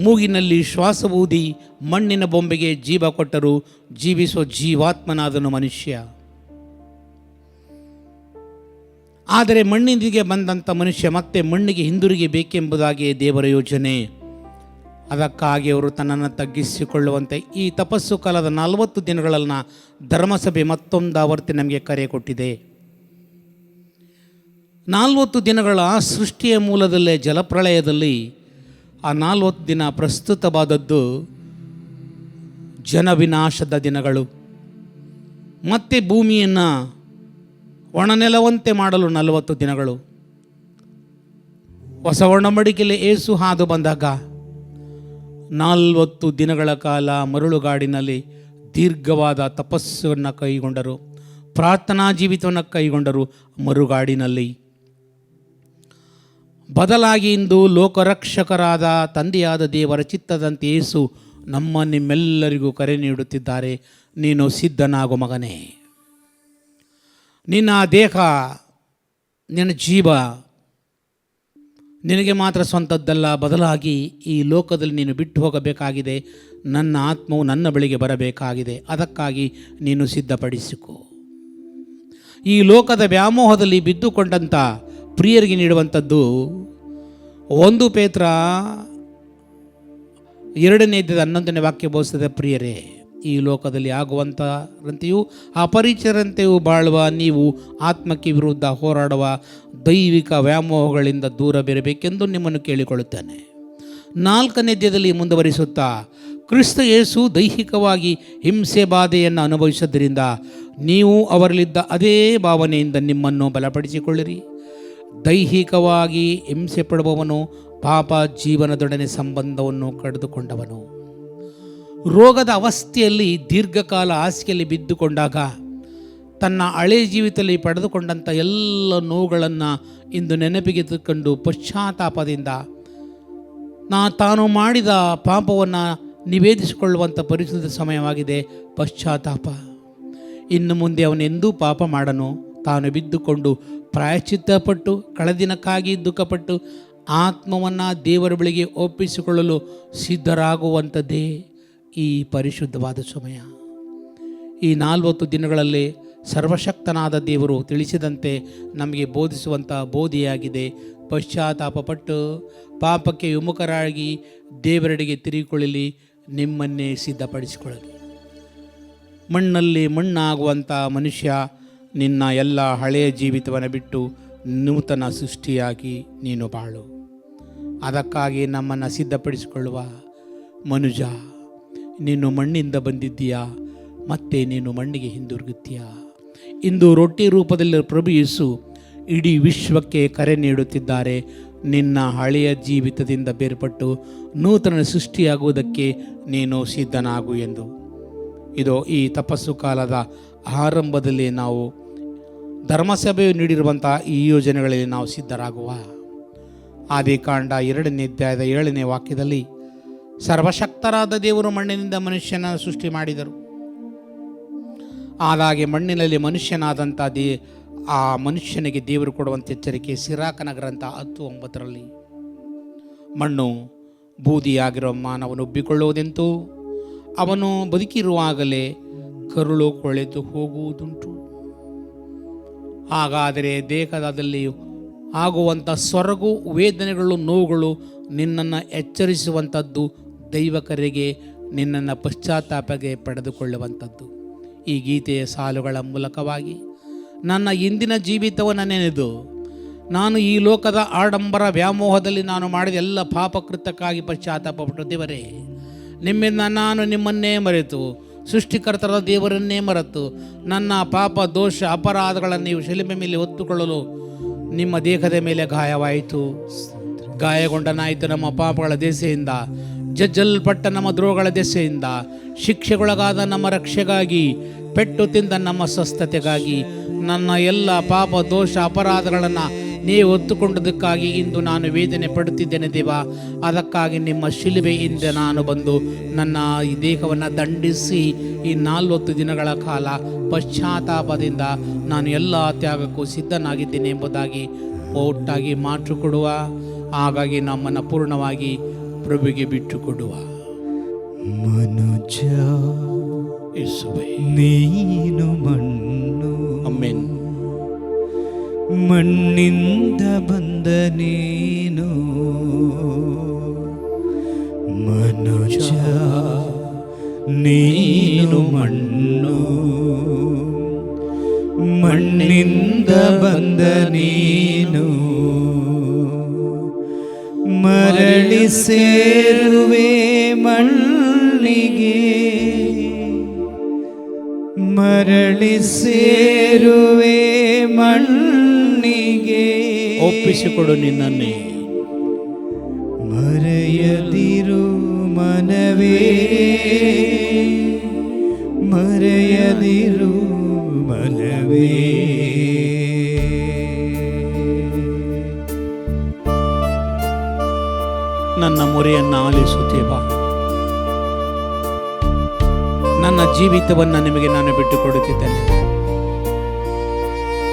ಮೂಗಿನಲ್ಲಿ ಶ್ವಾಸ ಊದಿ ಮಣ್ಣಿನ ಬೊಂಬೆಗೆ ಜೀವ ಕೊಟ್ಟರು ಜೀವಿಸುವ ಜೀವಾತ್ಮನಾದನು ಮನುಷ್ಯ. ಆದರೆ ಮಣ್ಣಿನಿಗೆ ಬಂದಂಥ ಮನುಷ್ಯ ಮತ್ತೆ ಮಣ್ಣಿಗೆ ಹಿಂದಿರುಗಿ ಬೇಕೆಂಬುದಾಗಿ ದೇವರ ಯೋಜನೆ. ಅದಕ್ಕಾಗಿ ಅವರು ತನ್ನನ್ನು ತಗ್ಗಿಸಿಕೊಳ್ಳುವಂತೆ ಈ ತಪಸ್ಸು ಕಾಲದ 40 ದಿನಗಳನ್ನು ಧರ್ಮಸಭೆ ಮತ್ತೊಂದು ಆವರ್ತಿ ನಮಗೆ ಕರೆ ಕೊಟ್ಟಿದೆ. 40 ದಿನಗಳ ಸೃಷ್ಟಿಯ ಮೂಲದಲ್ಲೇ ಜಲಪ್ರಳಯದಲ್ಲಿ ಆ 40 ದಿನ ಪ್ರಸ್ತುತವಾದದ್ದು ಜನವಿನಾಶದ ದಿನಗಳು. ಮತ್ತೆ ಭೂಮಿಯನ್ನು ಒಣನೆಲವಂತೆ ಮಾಡಲು 40 ದಿನಗಳು. ಹೊಸ ಒಡಂಬಡಿಕೆಯಲ್ಲಿ ಏಸು ಹಾದು ಬಂದಾಗ 40 ದಿನಗಳ ಕಾಲ ಮರಳುಗಾಡಿನಲ್ಲಿ ದೀರ್ಘವಾದ ತಪಸ್ಸನ್ನು ಕೈಗೊಂಡರು, ಪ್ರಾರ್ಥನಾ ಜೀವಿತವನ್ನು ಕೈಗೊಂಡರು ಮರುಗಾಡಿನಲ್ಲಿ. ಬದಲಾಗಿ ಇಂದು ಲೋಕರಕ್ಷಕರಾದ ತಂದೆಯಾದ ದೇವರ ಚಿತ್ತದಂತೆ ಯೇಸು ನಿಮ್ಮೆಲ್ಲರಿಗೂ ಕರೆ ನೀಡುತ್ತಿದ್ದಾರೆ. ನೀನು ಸಿದ್ಧನಾಗು ಮಗನೇ. ನಿನ್ನ ದೇಹ, ನಿನ್ನ ಜೀವ ನಿನಗೆ ಮಾತ್ರ ಸ್ವಂತದ್ದಲ್ಲ, ಬದಲಾಗಿ ಈ ಲೋಕದಲ್ಲಿ ನೀನು ಬಿಟ್ಟು ಹೋಗಬೇಕಾಗಿದೆ. ನನ್ನ ಆತ್ಮವು ನನ್ನ ಬಳಿಗೆ ಬರಬೇಕಾಗಿದೆ. ಅದಕ್ಕಾಗಿ ನೀನು ಸಿದ್ಧಪಡಿಸಿಕೊ. ಈ ಲೋಕದ ವ್ಯಾಮೋಹದಲ್ಲಿ ಬಿದ್ದುಕೊಂಡಂಥ ಪ್ರಿಯರಿಗೆ ನೀಡುವಂಥದ್ದು 1 ಪೇತ್ರ 2:11 ವಾಕ್ಯ ಬೋಧಿಸುತ್ತದೆ. ಪ್ರಿಯರೇ, ಈ ಲೋಕದಲ್ಲಿ ಆಗುವಂಥರಂತೆಯೂ ಅಪರಿಚಿತರಂತೆಯೂ ಬಾಳುವ ನೀವು ಆತ್ಮಕ್ಕೆ ವಿರುದ್ಧ ಹೋರಾಡುವ ದೈವಿಕ ವ್ಯಾಮೋಹಗಳಿಂದ ದೂರವಿರಬೇಕೆಂದು ನಿಮ್ಮನ್ನು ಕೇಳಿಕೊಳ್ಳುತ್ತೇನೆ. 4ನೇ ಮುಂದುವರಿಸುತ್ತಾ, ಕ್ರಿಸ್ತ ಯೇಸು ದೈಹಿಕವಾಗಿ ಹಿಂಸೆ ಬಾಧೆಯನ್ನು ಅನುಭವಿಸಿದ್ದರಿಂದ ನೀವು ಅವರಲ್ಲಿದ್ದ ಅದೇ ಭಾವನೆಯಿಂದ ನಿಮ್ಮನ್ನು ಬಲಪಡಿಸಿಕೊಳ್ಳಿರಿ. ದೈಹಿಕವಾಗಿ ಹಿಂಸೆ ಪಡುವವನು ಪಾಪ ಜೀವನದೊಡನೆ ಸಂಬಂಧವನ್ನು ಕಡಿದುಕೊಂಡವನು. ರೋಗದ ಅವಸ್ಥೆಯಲ್ಲಿ ದೀರ್ಘಕಾಲ ಹಾಸಿಗೆಯಲ್ಲಿ ಬಿದ್ದುಕೊಂಡಾಗ ತನ್ನ ಹಳೆಯ ಜೀವಿತದಲ್ಲಿ ಪಡೆದುಕೊಂಡಂಥ ಎಲ್ಲ ನೋವುಗಳನ್ನು ಇಂದು ನೆನಪಿಗೆ ತೆಗೆದುಕೊಂಡು ಪಶ್ಚಾತ್ತಾಪದಿಂದ ತಾನು ಮಾಡಿದ ಪಾಪವನ್ನು ನಿವೇದಿಸಿಕೊಳ್ಳುವಂಥ ಪರಿಶುದ್ಧ ಸಮಯವಾಗಿದೆ. ಪಶ್ಚಾತ್ತಾಪ. ಇನ್ನು ಮುಂದೆ ಅವನೆಂದೂ ಪಾಪ ಮಾಡನು. ತಾನು ಬಿದ್ದುಕೊಂಡು ಪ್ರಾಯಶ್ಚಿತ್ತಪಟ್ಟು ಕಳೆದಿನಕ್ಕಾಗಿ ದುಃಖಪಟ್ಟು ಆತ್ಮವನ್ನು ದೇವರ ಬಳಿಗೆ ಒಪ್ಪಿಸಿಕೊಳ್ಳಲು ಸಿದ್ಧರಾಗುವಂಥದ್ದೇ ಈ ಪರಿಶುದ್ಧವಾದ ಸಮಯ. ಈ 40 ದಿನಗಳಲ್ಲಿ ಸರ್ವಶಕ್ತನಾದ ದೇವರು ತಿಳಿಸಿದಂತೆ ನಮಗೆ ಬೋಧಿಸುವಂಥ ಬೋಧೆಯಾಗಿದೆ. ಪಶ್ಚಾತ್ತಾಪಪಟ್ಟು ಪಾಪಕ್ಕೆ ವಿಮುಖರಾಗಿ ದೇವರೆಡೆಗೆ ತಿರುಗಿಕೊಳ್ಳಲಿ, ನಿಮ್ಮನ್ನೇ ಸಿದ್ಧಪಡಿಸಿಕೊಳ್ಳಲಿ. ಮಣ್ಣಲ್ಲಿ ಮಣ್ಣಾಗುವಂಥ ಮನುಷ್ಯ, ನಿನ್ನ ಎಲ್ಲ ಹಳೆಯ ಜೀವಿತವನ್ನು ಬಿಟ್ಟು ನೂತನ ಸೃಷ್ಟಿಯಾಗಿ ನೀನು ಬಾಳು. ಅದಕ್ಕಾಗಿ ನಮ್ಮನ್ನು ಸಿದ್ಧಪಡಿಸಿಕೊಳ್ಳುವ ಮನುಜ, ನೀನು ಮಣ್ಣಿಂದ ಬಂದಿದ್ದೀಯಾ, ಮತ್ತೆ ನೀನು ಮಣ್ಣಿಗೆ ಹಿಂದಿರುಗುತ್ತೀಯಾ. ಇಂದು ರೊಟ್ಟಿ ರೂಪದಲ್ಲಿ ಪ್ರಭು ಯೇಸು ಇಡೀ ವಿಶ್ವಕ್ಕೆ ಕರೆ ನೀಡುತ್ತಿದ್ದಾರೆ. ನಿನ್ನ ಹಳೆಯ ಜೀವಿತದಿಂದ ಬೇರ್ಪಟ್ಟು ನೂತನ ಸೃಷ್ಟಿಯಾಗುವುದಕ್ಕೆ ನೀನು ಸಿದ್ಧನಾಗು ಎಂದು. ಇದು ಈ ತಪಸ್ಸು ಕಾಲದ ಆರಂಭದಲ್ಲಿ ನಾವು ಧರ್ಮಸಭೆಯು ನೀಡಿರುವಂಥ ಈ ಯೋಜನೆಗಳಲ್ಲಿ ನಾವು ಸಿದ್ಧರಾಗುವ. ಆದಿಕಾಂಡ 2ನೇ ಅಧ್ಯಾಯದ 7ನೇ ವಾಕ್ಯದಲ್ಲಿ ಸರ್ವಶಕ್ತರಾದ ದೇವರು ಮಣ್ಣಿನಿಂದ ಮನುಷ್ಯನ ಸೃಷ್ಟಿ ಮಾಡಿದರು. ಆದಾಗೆ ಮಣ್ಣಿನಲ್ಲಿ ಮನುಷ್ಯನಾದಂಥ ಆ ಮನುಷ್ಯನಿಗೆ ದೇವರು ಕೊಡುವಂಥ ಎಚ್ಚರಿಕೆ ಸಿರಾಕನ ಗ್ರಂಥ 10:9. ಮಣ್ಣು ಬೂದಿಯಾಗಿರುವ ಮಾನವನು ಉಬ್ಬಿಕೊಳ್ಳುವುದೆಂತೂ ಅವನು ಬದುಕಿರುವಾಗಲೇ ಕರುಳು ಕೊಳೆತು ಹೋಗುವುದುಂಟು. ಹಾಗಾದರೆ ದೇಹದಲ್ಲಿ ಆಗುವಂಥ ಸೊರಗು, ವೇದನೆಗಳು, ನೋವುಗಳು ನಿನ್ನನ್ನು ಎಚ್ಚರಿಸುವಂಥದ್ದು, ದೈವಕರಿಗೆ ನಿನ್ನನ್ನು ಪಶ್ಚಾತ್ತಾಪಕ್ಕೆ ಪಡೆದುಕೊಳ್ಳುವಂಥದ್ದು. ಈ ಗೀತೆಯ ಸಾಲುಗಳ ಮೂಲಕವಾಗಿ ನನ್ನ ಇಂದಿನ ಜೀವಿತವನ್ನು ನೆನೆದು ನಾನು ಈ ಲೋಕದ ಆಡಂಬರ ವ್ಯಾಮೋಹದಲ್ಲಿ ನಾನು ಮಾಡಿದ ಎಲ್ಲ ಪಾಪಕೃತ್ಯಕ್ಕಾಗಿ ಪಶ್ಚಾತ್ತಾಪಪಟ್ಟು, ದೇವರೇ ನಿಮ್ಮಿಂದ ನಾನು ನಿಮ್ಮನ್ನೇ ಮರೆತು ಸೃಷ್ಟಿಕರ್ತರಾದ ದೇವರನ್ನೇ ಮರೆತು ನನ್ನ ಪಾಪ ದೋಷ ಅಪರಾಧಗಳನ್ನು ನೀವು ಶಿಲುಬೆ ಮೇಲೆ ಹೊತ್ತುಕೊಳ್ಳಲು ನಿಮ್ಮ ದೇಹದ ಮೇಲೆ ಗಾಯವಾಯಿತು. ಗಾಯಗೊಂಡನಾಯಿತು ನಮ್ಮ ಪಾಪಗಳ ದೆಸೆಯಿಂದ, ಜಜ್ಜಲ್ಪಟ್ಟ ನಮ್ಮ ದ್ರೋಹಗಳ ದೆಸೆಯಿಂದ, ಶಿಕ್ಷೆಗೊಳಗಾದ ನಮ್ಮ ರಕ್ಷೆಗಾಗಿ, ಪೆಟ್ಟು ತಿಂದ ನಮ್ಮ ಸ್ವಸ್ಥತೆಗಾಗಿ, ನನ್ನ ಎಲ್ಲ ಪಾಪ ದೋಷ ಅಪರಾಧಗಳನ್ನು ನೀವು ಹೊತ್ತುಕೊಂಡದಕ್ಕಾಗಿ ಇಂದು ನಾನು ವೇದನೆ ಪಡುತ್ತಿದ್ದೇನೆ ದೇವ. ಅದಕ್ಕಾಗಿ ನಿಮ್ಮ ಶಿಲುಬೆಯಿಂದ ನಾನು ಬಂದು ನನ್ನ ಈ ದೇಹವನ್ನು ದಂಡಿಸಿ ಈ 40 ದಿನಗಳ ಕಾಲ ಪಶ್ಚಾತ್ತಾಪದಿಂದ ನಾನು ಎಲ್ಲ ತ್ಯಾಗಕ್ಕೂ ಸಿದ್ಧನಾಗಿದ್ದೇನೆ ಎಂಬುದಾಗಿ ಒಟ್ಟಾಗಿ ಮಾತು ಕೊಡುವ. ಹಾಗಾಗಿ ನಮ್ಮನ್ನು ಪೂರ್ಣವಾಗಿ ಪ್ರಭುವಿಗೆ ಬಿಟ್ಟು ಕೊಡುವ. ಮನುಜ ಯೇಸುವೇ, ನೀನು ಮಣ್ಣು, ಆಮೆನ್. ಮಣ್ಣಿಂದ ಬಂದ ನೀನು ಮನುಜ, ನೀನು ಮಣ್ಣು, ಮಣ್ಣಿಂದ ಬಂದ ನೀನು ಮರಳಿ ಸೇರುವೆ ಮಣ್ಣಿಗೆ, ಮರಳಿ ಸೇರುವೆ ಮಣ್ಣಿಗೆ. ಒಪ್ಪಿಸಿಕೊಡು ನಿನ್ನನ್ನೇ, ಮರೆಯದಿರು ಮನವೇ, ಮರೆಯದಿರು ಮನವೇ. ನನ್ನ ಮೊರೆಯನ್ನು ಆಲಿಸುತ್ತೇವಾ? ನನ್ನ ಜೀವಿತವನ್ನು ನಿಮಗೆ ನಾನು ಬಿಟ್ಟುಕೊಡುತ್ತಿದ್ದೇನೆ.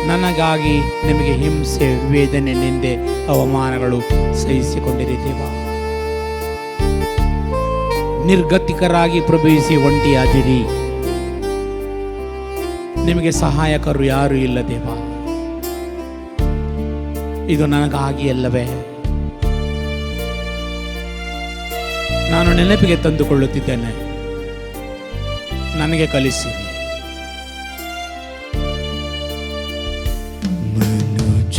ನನಗಾಗಿ ನಿಮಗೆ ಹಿಂಸೆ, ವೇದನೆ, ನಿಂದೆ, ಅವಮಾನಗಳು ಸಹಿಸಿಕೊಂಡಿರಿದ್ದೇವಾ? ನಿರ್ಗತಿಕರಾಗಿ ಪ್ರಭವಿಸಿ ಒಂಟಿಯಾದಿರಿ. ನಿಮಗೆ ಸಹಾಯಕರು ಯಾರೂ ಇಲ್ಲ ದೇವಾ. ಇದು ನನಗಾಗಿ ಅಲ್ಲವೇ? ನಾನು ನೆನಪಿಗೆ ತಂದುಕೊಳ್ಳುತ್ತಿದ್ದೇನೆ. ನನಗೆ ಕಲಿಸಿ. ಮನುಜ,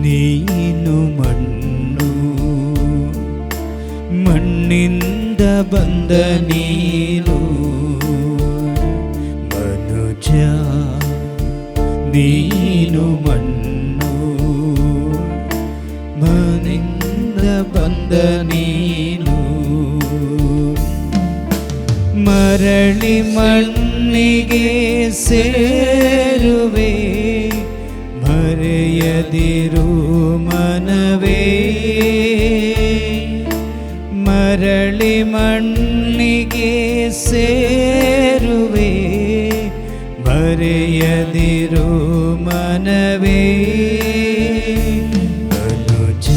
ನೀನು ಮಣ್ಣು, ಮಣ್ಣಿಂದ ಬಂದ ನೀನು ಮನುಜ, ನೀನು ಮಣ್ಣು, ಮಣ್ಣಿಂದ ಬಂದ ನೀನು ಮರಳಿ ಮಣ್ಣಿಗೆ ಸೇರುವೆ, ಮರೆಯದಿರು ಮನವೇ, ಮರಳಿ ಮಣ್ಣಿಗೆ ಸೇರುವೆ, ಮರೆಯದಿರು ಮನವೇ. ಮನುಜ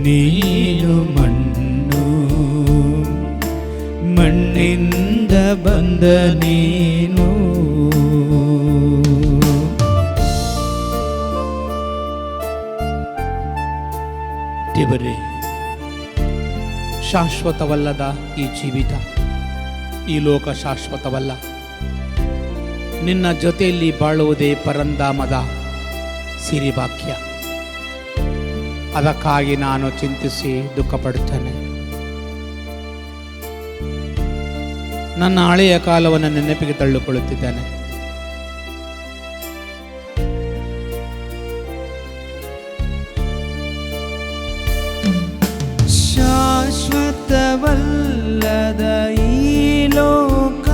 ನೀನು ಮಣ್ಣು, ಮಣ್ಣಿಂದ ಬಂದ ನೀನು. ದೇವರೇ, ಶಾಶ್ವತವಲ್ಲದ ಈ ಜೀವಿತ, ಈ ಲೋಕ ಶಾಶ್ವತವಲ್ಲ. ನಿನ್ನ ಜೊತೆಯಲ್ಲಿ ಬಾಳುವುದೇ ಪರಂಧಾಮದ ಸಿರಿಭಾಗ್ಯ. ಅದಕ್ಕಾಗಿ ನಾನು ಚಿಂತಿಸಿ ದುಃಖಪಡುತ್ತೇನೆ. ನನ್ನ ಹಳೆಯ ಕಾಲವನ್ನು ನೆನಪಿಗೆ ತಳ್ಳಿಕೊಳ್ಳುತ್ತಿದ್ದೇನೆ. ಶಾಶ್ವತವಲ್ಲದ ಈ ಲೋಕ,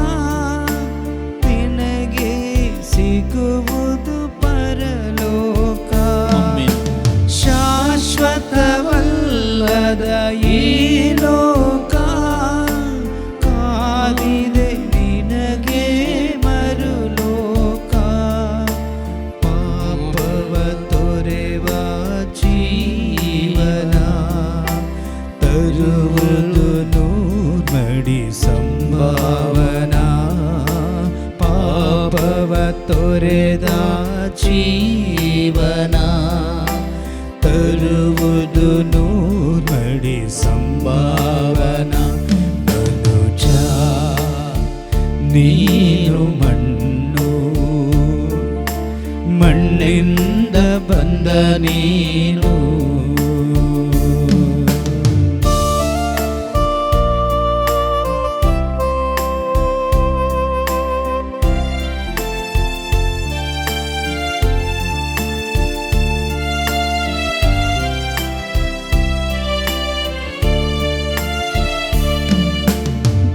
ನಿನಗೆ ಸಿಗುವುದು ಪರಲೋಕ. ಶಾಶ್ವತವಲ್ಲದ ಈ ಲೋಕ, ಕಾದಿದೆ ನಿನಗೆ ಮರುಲೋಕ. ಪಾಪವ ತೊರೆವ ಜೀವನ ತರುವುದು ನೂರ್ಮಡಿ ಸಂಭಾವನಾ. ಪಾಪವ ತೊರೆದ ಜೀವನ ತರುವುದು ನೂರ್ಮಡಿ ಸಂಭಾವನಾ. ಮನುಜ ನೀನು ಮಣ್ಣು, ಮಣ್ಣಿಂದ ಬಂದ ನೀನು.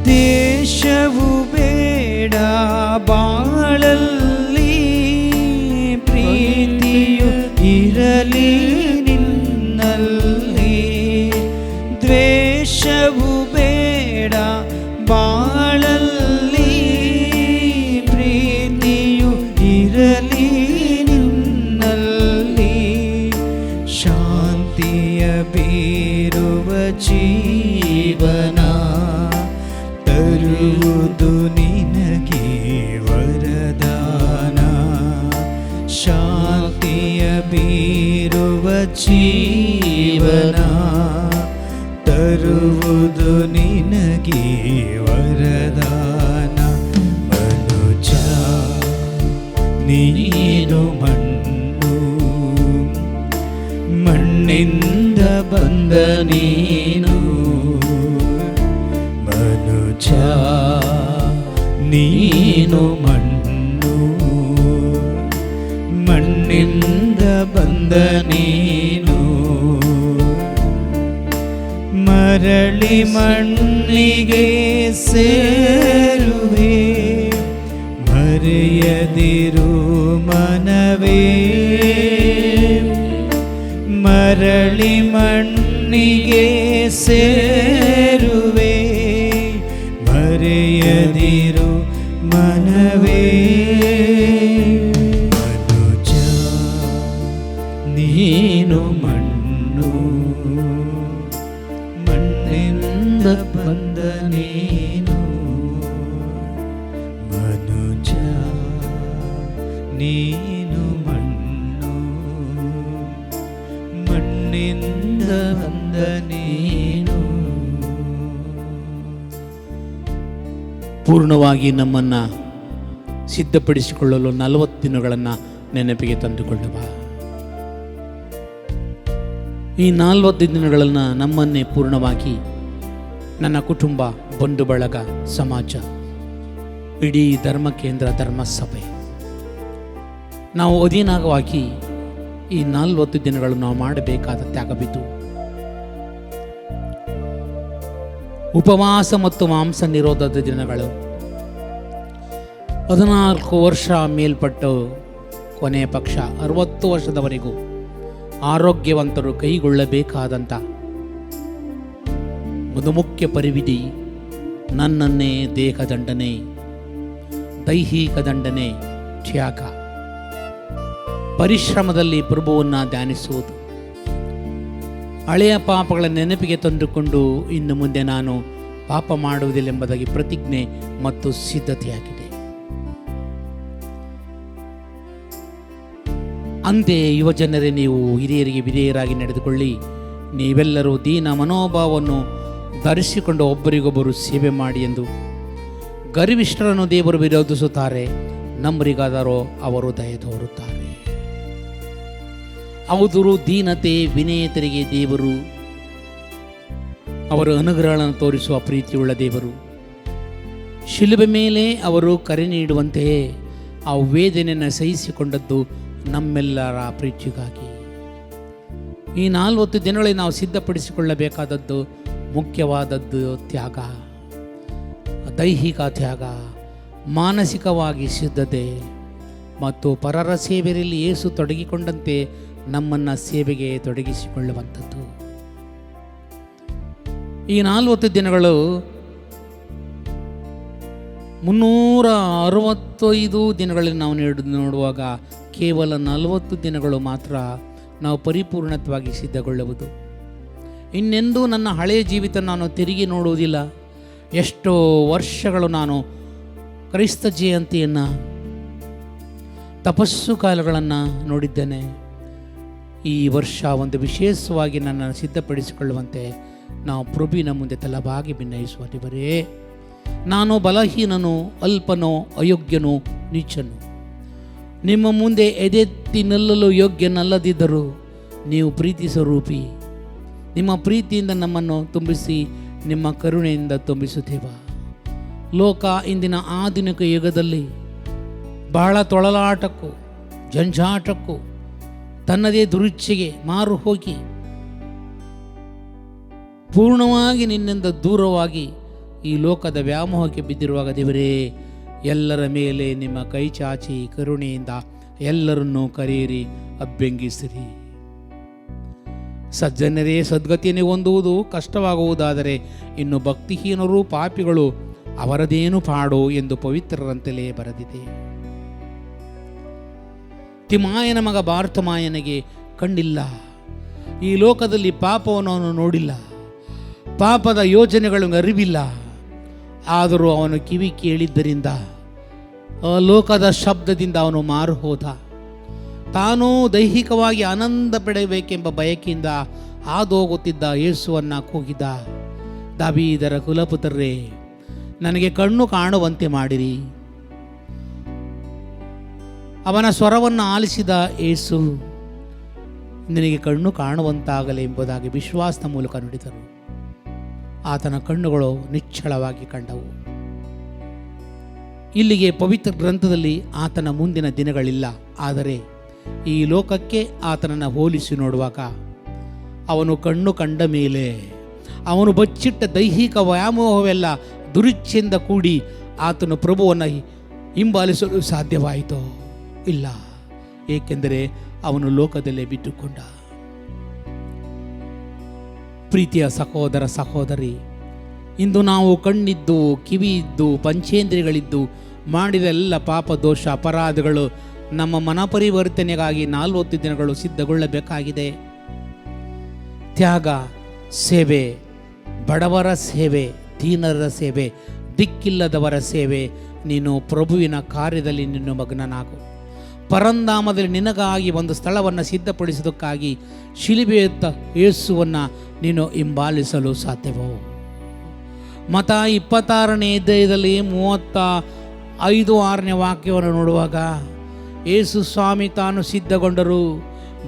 ದೇಶವು ಬೇಡ ಬಾಳಲ್ಲಿ, ಪ್ರೀತಿಯು ಇರಲಿ ನಿನ್ನಲ್ಲಿ. ದ್ವೇಷವು ಬೇಡ ಬಾಳಲ್ಲಿ, ಪ್ರೀತಿಯು ಇರಲಿ ನಿನ್ನಲ್ಲಿ. ಶಾಂತಿಯ ಬೀರುವ ಜೀವನ ತರುವುದು ನಿನಗೆ ವರದಾನ. ಶಾಂತಿಯ ಬೀರುವ ಜೀವನ ತರುವುದು ನಿನಗೆ ವರದಾನ. ಮನುಜ ನೀನು ಮಣ್ಣು, ಮಣ್ಣಿಂದ ಬಂದ ನೀನು. ಮನುಜ ನೀನು ಮಣ್ಣು, ಮಣ್ಣಿಂದ ಬಂದ ನೀನು. ಮರಳಿ ಮಣ್ಣಿಗೆ ಸೇರುವೆ, ಮರೆಯದಿರು ಮನವೇ. ಮರಳಿ ಮಣ್ಣಿಗೆ ಸೇರುವೆ, ಮರೆಯದಿರು ಮನವೇ. ಮನುಜ ನೀನು ಮಣ್ಣು, ಮಣ್ಣಿಂದ ಬಂದ ನೀನು. ಮನುಜ ನೀನು ಮಣ್ಣು, ಮಣ್ಣಿಂದ ಬಂದ ನೀನು. ಪೂರ್ಣವಾಗಿ ನಮ್ಮನ್ನು ಸಿದ್ಧಪಡಿಸಿಕೊಳ್ಳಲು 40 ದಿನಗಳನ್ನು ನೆನಪಿಗೆ ತಂದುಕೊಳ್ಳುವ. ಈ 40 ದಿನಗಳನ್ನು ನಮ್ಮನ್ನೇ ಪೂರ್ಣವಾಗಿ ನನ್ನ ಕುಟುಂಬ, ಬಂಧು ಬಳಗ, ಸಮಾಜ, ಇಡೀ ಧರ್ಮ ಕೇಂದ್ರ, ಧರ್ಮಸಭೆ ನಾವು ಅಧೀನವಾಗಿ ಈ 40 ದಿನಗಳು ನಾವು ಮಾಡಬೇಕಾದ ತ್ಯಾಗವಿದ್ದು ಉಪವಾಸ ಮತ್ತು ಮಾಂಸ ನಿರೋಧದ ದಿನಗಳು. 14 ವರ್ಷ ಮೇಲ್ಪಟ್ಟು ಕೊನೆಯ ಪಕ್ಷ 60 ವರ್ಷದವರೆಗೂ ಆರೋಗ್ಯವಂತರು ಕೈಗೊಳ್ಳಬೇಕಾದಂಥ ಒಂದು ಮುಖ್ಯ ಪರಿವಿಧಿ, ನನ್ನನ್ನೇ ದೇಹ ದಂಡನೆ, ದೈಹಿಕ ದಂಡನೆ, ತ್ಯಾಗ. ಪರಿಶ್ರಮದಲ್ಲಿ ಪ್ರಭುವನ್ನು ಧ್ಯಾನಿಸುವುದು, ಹಳೆಯ ಪಾಪಗಳ ನೆನಪಿಗೆ ತಂದುಕೊಂಡು ಇನ್ನು ಮುಂದೆ ನಾನು ಪಾಪ ಮಾಡುವುದಿಲ್ಲೆಂಬುದಾಗಿ ಪ್ರತಿಜ್ಞೆ ಮತ್ತು ಸಿದ್ಧತೆಯಾಗಿದೆ. ಅಂತೆಯೇ ಯುವಜನರೇ, ನೀವು ಹಿರಿಯರಿಗೆ ವಿಧೇಯರಾಗಿ ನಡೆದುಕೊಳ್ಳಿ. ನೀವೆಲ್ಲರೂ ದೀನ ಮನೋಭಾವವನ್ನು ಧರಿಸಿಕೊಂಡು ಒಬ್ಬರಿಗೊಬ್ಬರು ಸೇವೆ ಮಾಡಿ ಎಂದು. ಗರ್ವಿಷ್ಠರನ್ನು ದೇವರು ವಿರೋಧಿಸುತ್ತಾರೆ, ನಮ್ಮರಿಗಾದರೋ ಅವರು ದಯೆ ತೋರುತ್ತಾರೆ. ಹೌದು, ದೀನತೆ ವಿನಯತರಿಗೆ ದೇವರು, ಅವರು ಅನುಗ್ರಹಗಳನ್ನು ತೋರಿಸುವ ಪ್ರೀತಿಯುಳ್ಳ ದೇವರು. ಶಿಲುಬೆ ಮೇಲೆ ಅವರು ಕರೆ ನೀಡುವಂತೆಯೇ ಆ ವೇದನೆಯನ್ನು ಸಹಿಸಿಕೊಂಡದ್ದು ನಮ್ಮೆಲ್ಲರ ಪ್ರೀತಿಗಾಗಿ. ಈ 40 ದಿನಗಳಲ್ಲಿ ನಾವು ಸಿದ್ಧಪಡಿಸಿಕೊಳ್ಳಬೇಕಾದದ್ದು ಮುಖ್ಯವಾದದ್ದು ತ್ಯಾಗ, ದೈಹಿಕ ತ್ಯಾಗ, ಮಾನಸಿಕವಾಗಿ ಸಿದ್ಧತೆ ಮತ್ತು ಪರರ ಸೇವೆಯಲ್ಲಿ ಯೇಸು ತೊಡಗಿಕೊಂಡಂತೆ ನಮ್ಮನ್ನು ಸೇವೆಗೆ ತೊಡಗಿಸಿಕೊಳ್ಳುವಂಥದ್ದು. ಈ 40 ದಿನಗಳು 365 ದಿನಗಳಲ್ಲಿ ನಾವು ನೋಡುವಾಗ ಕೇವಲ 40 ದಿನಗಳು ಮಾತ್ರ ನಾವು ಪರಿಪೂರ್ಣತ್ವವಾಗಿ ಸಿದ್ಧಗೊಳ್ಳುವುದು. ಇನ್ನೆಂದೂ ನನ್ನ ಹಳೆಯ ಜೀವಿತ ನಾನು ತಿರುಗಿ ನೋಡುವುದಿಲ್ಲ. ಎಷ್ಟೋ ವರ್ಷಗಳು ನಾನು ಕ್ರೈಸ್ತ ಜಯಂತಿಯನ್ನು, ತಪಸ್ಸು ಕಾಲಗಳನ್ನು ನೋಡಿದ್ದೇನೆ. ಈ ವರ್ಷ ಒಂದು ವಿಶೇಷವಾಗಿ ನನ್ನನ್ನು ಸಿದ್ಧಪಡಿಸಿಕೊಳ್ಳುವಂತೆ ನಾವು ಪ್ರಭುವಿನ ಮುಂದೆ ತಲೆಬಾಗಿ ಭಿನ್ನಯಿಸುವ ದೇವರೇ, ನಾನು ಬಲಹೀನನು, ಅಲ್ಪನೋ, ಅಯೋಗ್ಯನೋ, ನೀಚನು. ನಿಮ್ಮ ಮುಂದೆ ಎದೆತ್ತಿ ನಿಲ್ಲಲು ಯೋಗ್ಯನಲ್ಲದಿದ್ದರೂ ನೀವು ಪ್ರೀತಿ ಸ್ವರೂಪಿ. ನಿಮ್ಮ ಪ್ರೀತಿಯಿಂದ ನಮ್ಮನ್ನು ತುಂಬಿಸಿ, ನಿಮ್ಮ ಕರುಣೆಯಿಂದ ತುಂಬಿಸುತ್ತೇವ. ಲೋಕ ಇಂದಿನ ಆಧುನಿಕ ಯುಗದಲ್ಲಿ ಬಹಳ ತೊಳಲಾಟಕ್ಕೂ ಜಂಜಾಟಕ್ಕೂ ತನ್ನದೇ ದುರುಚ್ಛೆಗೆ ಮಾರು ಹೋಗಿ ಪೂರ್ಣವಾಗಿ ನಿನ್ನಿಂದ ದೂರವಾಗಿ ಈ ಲೋಕದ ವ್ಯಾಮೋಹಕ್ಕೆ ಬಿದ್ದಿರುವಾಗ ದೇವರೇ, ಎಲ್ಲರ ಮೇಲೆ ನಿಮ್ಮ ಕೈ ಚಾಚಿ ಕರುಣೆಯಿಂದ ಎಲ್ಲರನ್ನೂ ಕರೆಯಿರಿ, ಅಭ್ಯಂಗಿಸಿರಿ. ಸಜ್ಜನರೇ, ಸದ್ಗತಿಯನ್ನು ಹೊಂದುವುದು ಕಷ್ಟವಾಗುವುದಾದರೆ ಇನ್ನು ಭಕ್ತಿಹೀನರು ಪಾಪಿಗಳು ಅವರದೇನು ಪಾಡು ಎಂದು ಪವಿತ್ರರಂತೆಯೇ ಬರೆದಿದೆ. ತಿಮಾಯನ ಮಗ ಬಾರ್ತಮಾಯನಿಗೆ ಕಣ್ಣಿಲ್ಲ, ಈ ಲೋಕದಲ್ಲಿ ಪಾಪವನ್ನು ಅವನು ನೋಡಿಲ್ಲ, ಪಾಪದ ಯೋಜನೆಗಳು ಅರಿವಿಲ್ಲ. ಆದರೂ ಅವನು ಕಿವಿ ಕೇಳಿದ್ದರಿಂದ ಲೋಕದ ಶಬ್ದದಿಂದ ಅವನು ಮಾರು ಹೋದ. ತಾನೂ ದೈಹಿಕವಾಗಿ ಆನಂದ ಪಡೆಯಬೇಕೆಂಬ ಬಯಕೆಯಿಂದ ಹಾದೋಗುತ್ತಿದ್ದ ಯೇಸುವನ್ನು ಕೂಗಿದ, ದಾವೀದರ ಕುಲಪುತ್ರರೇ, ನನಗೆ ಕಣ್ಣು ಕಾಣುವಂತೆ ಮಾಡಿರಿ. ಅವನ ಸ್ವರವನ್ನು ಆಲಿಸಿದ ಯೇಸು, ನಿನಗೆ ಕಣ್ಣು ಕಾಣುವಂತಾಗಲಿ ಎಂಬುದಾಗಿ ವಿಶ್ವಾಸದ ಮೂಲಕ ನುಡಿದರು. ಆತನ ಕಣ್ಣುಗಳು ನಿಚ್ಚಳವಾಗಿ ಕಂಡವು. ಇಲ್ಲಿಗೆ ಪವಿತ್ರ ಗ್ರಂಥದಲ್ಲಿ ಆತನ ಮುಂದಿನ ದಿನಗಳಿಲ್ಲ. ಆದರೆ ಈ ಲೋಕಕ್ಕೆ ಆತನನ್ನು ಹೋಲಿಸಿ ನೋಡುವಾಗ ಅವನು ಕಣ್ಣು ಕಂಡ ಮೇಲೆ ಅವನು ಬಚ್ಚಿಟ್ಟ ದೈಹಿಕ ವ್ಯಾಮೋಹವೆಲ್ಲ ದುರುಚ್ಛೆಯಿಂದ ಕೂಡಿ ಆತನು ಪ್ರಭುವನ್ನು ಹಿಂಬಾಲಿಸಲು ಸಾಧ್ಯವಾಯಿತೋ? ಇಲ್ಲ, ಏಕೆಂದರೆ ಅವನು ಲೋಕದಲ್ಲೇ ಬಿಟ್ಟುಕೊಂಡ. ಪ್ರೀತಿಯ ಸಹೋದರ ಸಹೋದರಿ, ಇಂದು ನಾವು ಕಣ್ಣಿದ್ದು, ಕಿವಿಯಿದ್ದು, ಪಂಚೇಂದ್ರಿಯಗಳಿದ್ದು ಮಾಡಿದ ಎಲ್ಲ ಪಾಪ ದೋಷ ಅಪರಾಧಗಳು ನಮ್ಮ ಮನಪರಿವರ್ತನೆಗಾಗಿ 40 ದಿನಗಳು ಸಿದ್ಧಗೊಳ್ಳಬೇಕಾಗಿದೆ. ತ್ಯಾಗ, ಸೇವೆ, ಬಡವರ ಸೇವೆ, ದೀನರ ಸೇವೆ, ದಿಕ್ಕಿಲ್ಲದವರ ಸೇವೆ. ನೀನು ಪ್ರಭುವಿನ ಕಾರ್ಯದಲ್ಲಿ ನಿನ್ನ ಮಗ್ನನಾಗು. ಪರಂಧಾಮದಲ್ಲಿ ನಿನಗಾಗಿ ಒಂದು ಸ್ಥಳವನ್ನು ಸಿದ್ಧಪಡಿಸೋದಕ್ಕಾಗಿ ಶಿಲುಬೆಯತ್ತ ಯೇಸುವನ್ನು ನೀನು ಹಿಂಬಾಲಿಸಲು ಸಾಧ್ಯವೋ? ಮತ 26ನೇ ಅಧ್ಯಾಯದಲ್ಲಿ 35-6ನೇ ವಾಕ್ಯವನ್ನು ನೋಡುವಾಗ ಯೇಸು ಸ್ವಾಮಿ ತಾನು ಸಿದ್ಧಗೊಂಡರು,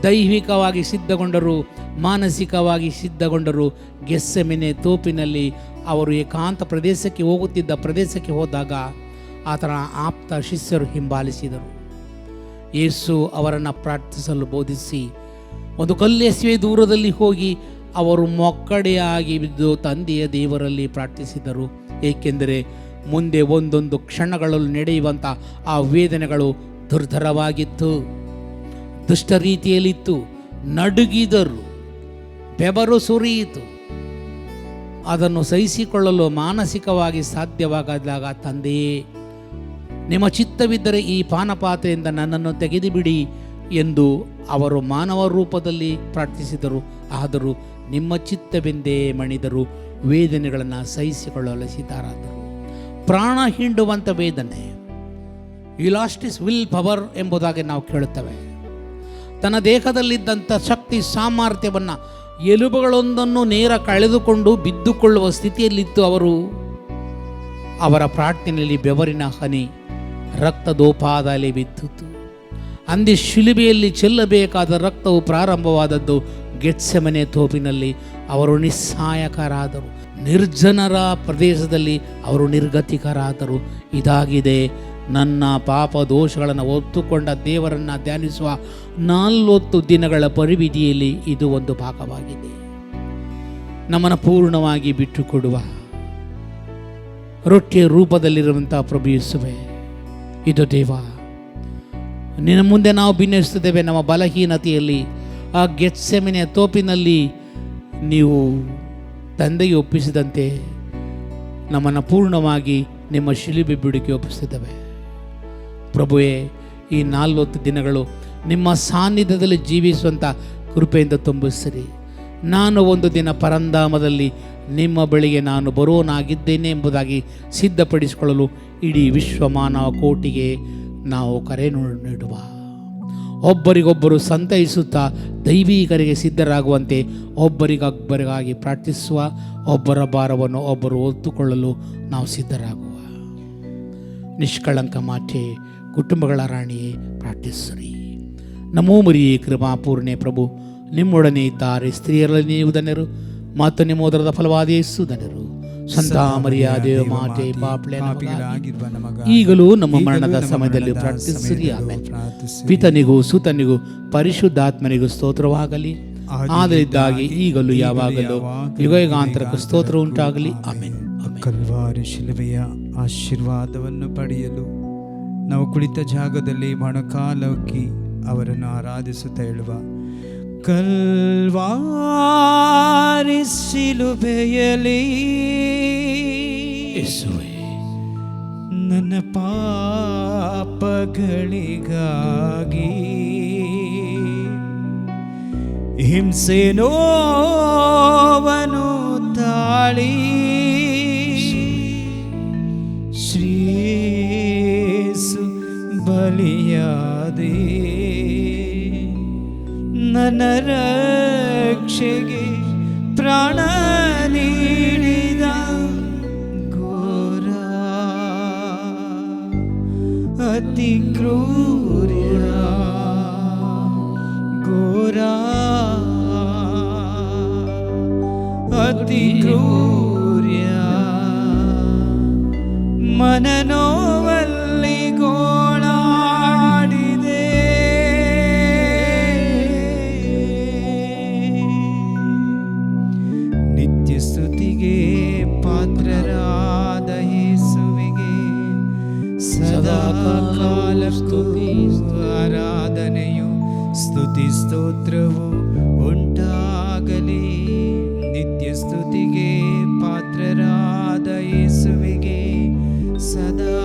ದೈಹಿಕವಾಗಿ ಸಿದ್ಧಗೊಂಡರು, ಮಾನಸಿಕವಾಗಿ ಸಿದ್ಧಗೊಂಡರು. ಗೆತ್ಸೆಮನೆ ತೋಪಿನಲ್ಲಿ ಅವರು ಏಕಾಂತ ಪ್ರದೇಶಕ್ಕೆ ಹೋಗುತ್ತಿದ್ದ ಪ್ರದೇಶಕ್ಕೆ ಹೋದಾಗ ಆತನ ಆಪ್ತ ಶಿಷ್ಯರು ಹಿಂಬಾಲಿಸಿದರು. ಯೇಸು ಅವರನ್ನು ಪ್ರಾರ್ಥಿಸಲು ಬೋಧಿಸಿ ಒಂದು ಕಲ್ಲೆಸೆಯುವ ದೂರದಲ್ಲಿ ಹೋಗಿ ಅವರು ಮೊಕ್ಕಡೆಯಾಗಿ ಬಿದ್ದು ತಂದೆಯ ದೇವರಲ್ಲಿ ಪ್ರಾರ್ಥಿಸಿದರು. ಏಕೆಂದರೆ ಮುಂದೆ ಒಂದೊಂದು ಕ್ಷಣಗಳಲ್ಲಿ ನಡೆಯುವಂಥ ಆ ವೇದನೆಗಳು ದುರ್ಧರವಾಗಿತ್ತು, ದುಷ್ಟ ರೀತಿಯಲ್ಲಿತ್ತು. ನಡುಗಿದರು, ಬೆವರು ಸುರಿಯಿತು. ಅದನ್ನು ಸಹಿಸಿಕೊಳ್ಳಲು ಮಾನಸಿಕವಾಗಿ ಸಾಧ್ಯವಾಗದಾಗ, ತಂದೆಯೇ, ನಿಮ್ಮ ಚಿತ್ತವಿದ್ದರೆ ಈ ಪಾನಪಾತ್ರೆಯಿಂದ ನನ್ನನ್ನು ತೆಗೆದುಬಿಡಿ ಎಂದು ಅವರು ಮಾನವ ರೂಪದಲ್ಲಿ ಪ್ರಾರ್ಥಿಸಿದರು. ಆದರೂ ನಿಮ್ಮ ಚಿತ್ತವೆಂದೇ ಮಣಿದರು, ವೇದನೆಗಳನ್ನು ಸಹಿಸಿಕೊಳ್ಳಲು ಸಿದ್ಧರಾದರು. ಪ್ರಾಣ ಹಿಂಡುವಂಥ ವೇದನೆ, ಈ ಲಾಸ್ಟ್ ಇಸ್ ವಿಲ್ ಪವರ್ ಎಂಬುದಾಗಿ ನಾವು ಕೇಳುತ್ತೇವೆ. ತನ್ನ ದೇಹದಲ್ಲಿದ್ದಂಥ ಶಕ್ತಿ ಸಾಮರ್ಥ್ಯವನ್ನು, ಎಲುಬುಗಳೊಂದನ್ನು ನೇರ ಕಳೆದುಕೊಂಡು ಬಿದ್ದುಕೊಳ್ಳುವ ಸ್ಥಿತಿಯಲ್ಲಿತ್ತು ಅವರು. ಅವರ ಪ್ರಾರ್ಥನೆಯಲ್ಲಿ ಬೆವರಿನ ಹನಿ ರಕ್ತದೋಪಾದಲ್ಲಿ ಬಿದ್ದಿತು. ಅಂದೇ ಶಿಲುಬೆಯಲ್ಲಿ ಚೆಲ್ಲಬೇಕಾದ ರಕ್ತವು ಪ್ರಾರಂಭವಾದದ್ದು ಗೆತ್ಸೆಮನೆ ತೋಪಿನಲ್ಲಿ. ಅವರು ನಿಸ್ಸಹಾಯಕರಾದರು. ನಿರ್ಜನರ ಪ್ರದೇಶದಲ್ಲಿ ಅವರು ನಿರ್ಗತಿಕರಾದರು. ಇದಾಗಿದೆ ನನ್ನ ಪಾಪ ದೋಷಗಳನ್ನು ಹೊತ್ತುಕೊಂಡ ದೇವರನ್ನು ಧ್ಯಾನಿಸುವ 40 ದಿನಗಳ ಪರಿವಿಧಿಯಲ್ಲಿ ಇದು ಒಂದು ಭಾಗವಾಗಿದೆ. ನಮ್ಮನ್ನು ಪೂರ್ಣವಾಗಿ ಬಿಟ್ಟುಕೊಡುವ ರೊಟ್ಟಿಯ ರೂಪದಲ್ಲಿರುವಂಥ ಪ್ರಭು ಯೇಸುವೇ, ಇದು ದೇವ, ನಿನ್ನ ಮುಂದೆ ನಾವು ಭಿನ್ನಯಿಸುತ್ತಿದ್ದೇವೆ. ನಮ್ಮ ಬಲಹೀನತೆಯಲ್ಲಿ ಆ ಗೆತ್ಸೆಮನೆಯ ತೋಪಿನಲ್ಲಿ ನೀವು ತಂದೆಗೆ ಒಪ್ಪಿಸಿದಂತೆ ನಮ್ಮನ್ನು ಪೂರ್ಣವಾಗಿ ನಿಮ್ಮ ಶಿಲುಬೆ ಬಿಡುಗೆ ಒಪ್ಪಿಸಿದ್ದೇವೆ. ಪ್ರಭುವೇ, ಈ 40 ದಿನಗಳು ನಿಮ್ಮ ಸಾನ್ನಿಧ್ಯದಲ್ಲಿ ಜೀವಿಸುವಂಥ ಕೃಪೆಯಿಂದ ತುಂಬಿಸಿರಿ. ನಾನು ಒಂದು ದಿನ ಪರಂಧಾಮದಲ್ಲಿ ನಿಮ್ಮ ಬಳಿಗೆ ನಾನು ಬರುವನಾಗಿದ್ದೇನೆ ಎಂಬುದಾಗಿ ಸಿದ್ಧಪಡಿಸಿಕೊಳ್ಳಲು ಇಡೀ ವಿಶ್ವ ಮಾನವ ಕೋಟಿಗೆ ನಾವು ಕರೆ ನೀಡುವ. ಒಬ್ಬರಿಗೊಬ್ಬರು ಸಂತೈಸುತ್ತಾ ದೈವಿಕರಿಗೆ ಸಿದ್ಧರಾಗುವಂತೆ ಒಬ್ಬರಿಗೊಬ್ಬರಿಗಾಗಿ ಪ್ರಾರ್ಥಿಸುವ, ಒಬ್ಬರ ಭಾರವನ್ನು ಒಬ್ಬರು ಹೊತ್ತುಕೊಳ್ಳಲು ನಾವು ಸಿದ್ಧರಾಗುವ. ನಿಷ್ಕಳಂಕ ಮಾತೆ, ಕುಟುಂಬಗಳ ರಾಣಿಯೇ, ಪ್ರಾರ್ಥಿಸಿರಿ. ನಮೋ ಮರಿಯೇ ಕೃಪಾಪೂರ್ಣೆ, ಪ್ರಭು ನಿಮ್ಮೊಡನೆ ಇದ್ದಾರೆ. ಸ್ತ್ರೀಯರಲ್ಲಿ ನೀವು ಧನ್ಯರು, ಮತ್ತು ನಿಮ್ಮ ಉದರದ ಫಲವಾದ ಯೇಸು ಧನ್ಯರು. ಸಂತ ಮರಿಯ ದೇವ ಮಾತೆ, ಪಾಪಳಾಗಿರುವ ನಮಗಾಗಿ ಈಗಲೂ ನಮ್ಮ ಮರಣದ ಸಮಯದಲ್ಲಿ ಪ್ರಾರ್ಥಿಸಿರಿ. ಆಮೆನ್. ಪಿತನಿಗೂ ಸುತನಿಗೂ ಪರಿಶುದ್ಧಾತ್ಮನಿಗೂ ಸ್ತೋತ್ರವಾಗಲಿ, ಆದರಿದ್ದಾಗಿ ಈಗಲೂ ಯಾವಾಗಲೂ ಯುಗಯುಗಾಂತರಕ್ಕೂ ಸ್ತೋತ್ರ ಉಂಟಾಗಲಿ. ಆಮೆನ್. ಕಲ್ವಾರಿ ಶಿಲುಬೆಯ ಆಶೀರ್ವಾದವನ್ನು ಪಡೆಯಲು ನಾವು ಕುಳಿತ ಜಾಗದಲ್ಲಿ ಮೊಣಕಾಲೊಕ್ಕಿ ಅವರನ್ನು ಆರಾಧಿಸುತ್ತಾ ಹೇಳುವ, ಕಲ್ವಾರಿ ಶಿಲುಬೆಯಲ್ಲಿ ಯೇಸುವೇ, ನನ್ನ ಪಾಪಗಳಿಗಾಗಿ ಹಿಂಸೆ ನೋವನ್ನು ತಾಳಿ ಶ್ರೀಯೇಸು ಬಲಿಯಾದೆ. ನನ್ನ ರಕ್ಷೆಗೆ ಪ್ರಾಣ ನೀಡಿದ ಘೋರ ಅತಿ ಕ್ರೂರ ಘೋರ ಅತಿ ಕ್ರೂರ್ಯ ಮನನೋವಲ್ಲಿ ಗೋಳಾಡಿದೆ. ನಿತ್ಯ ಸ್ತುತಿಗೆ ಪಾತ್ರರಾದ ಯೇಸುವಿಗೆ ಸದಾ ಕಾಲ ಆರಾಧನೆಯು ಸ್ತುತಿ ಸ್ತೋತ್ರವು ಉಂಟಾಗಲಿ. ನಿತ್ಯ ಸ್ತುತಿಗೆ ಪಾತ್ರರಾದ ಯೇಸುವಿಗೆ ಸದಾ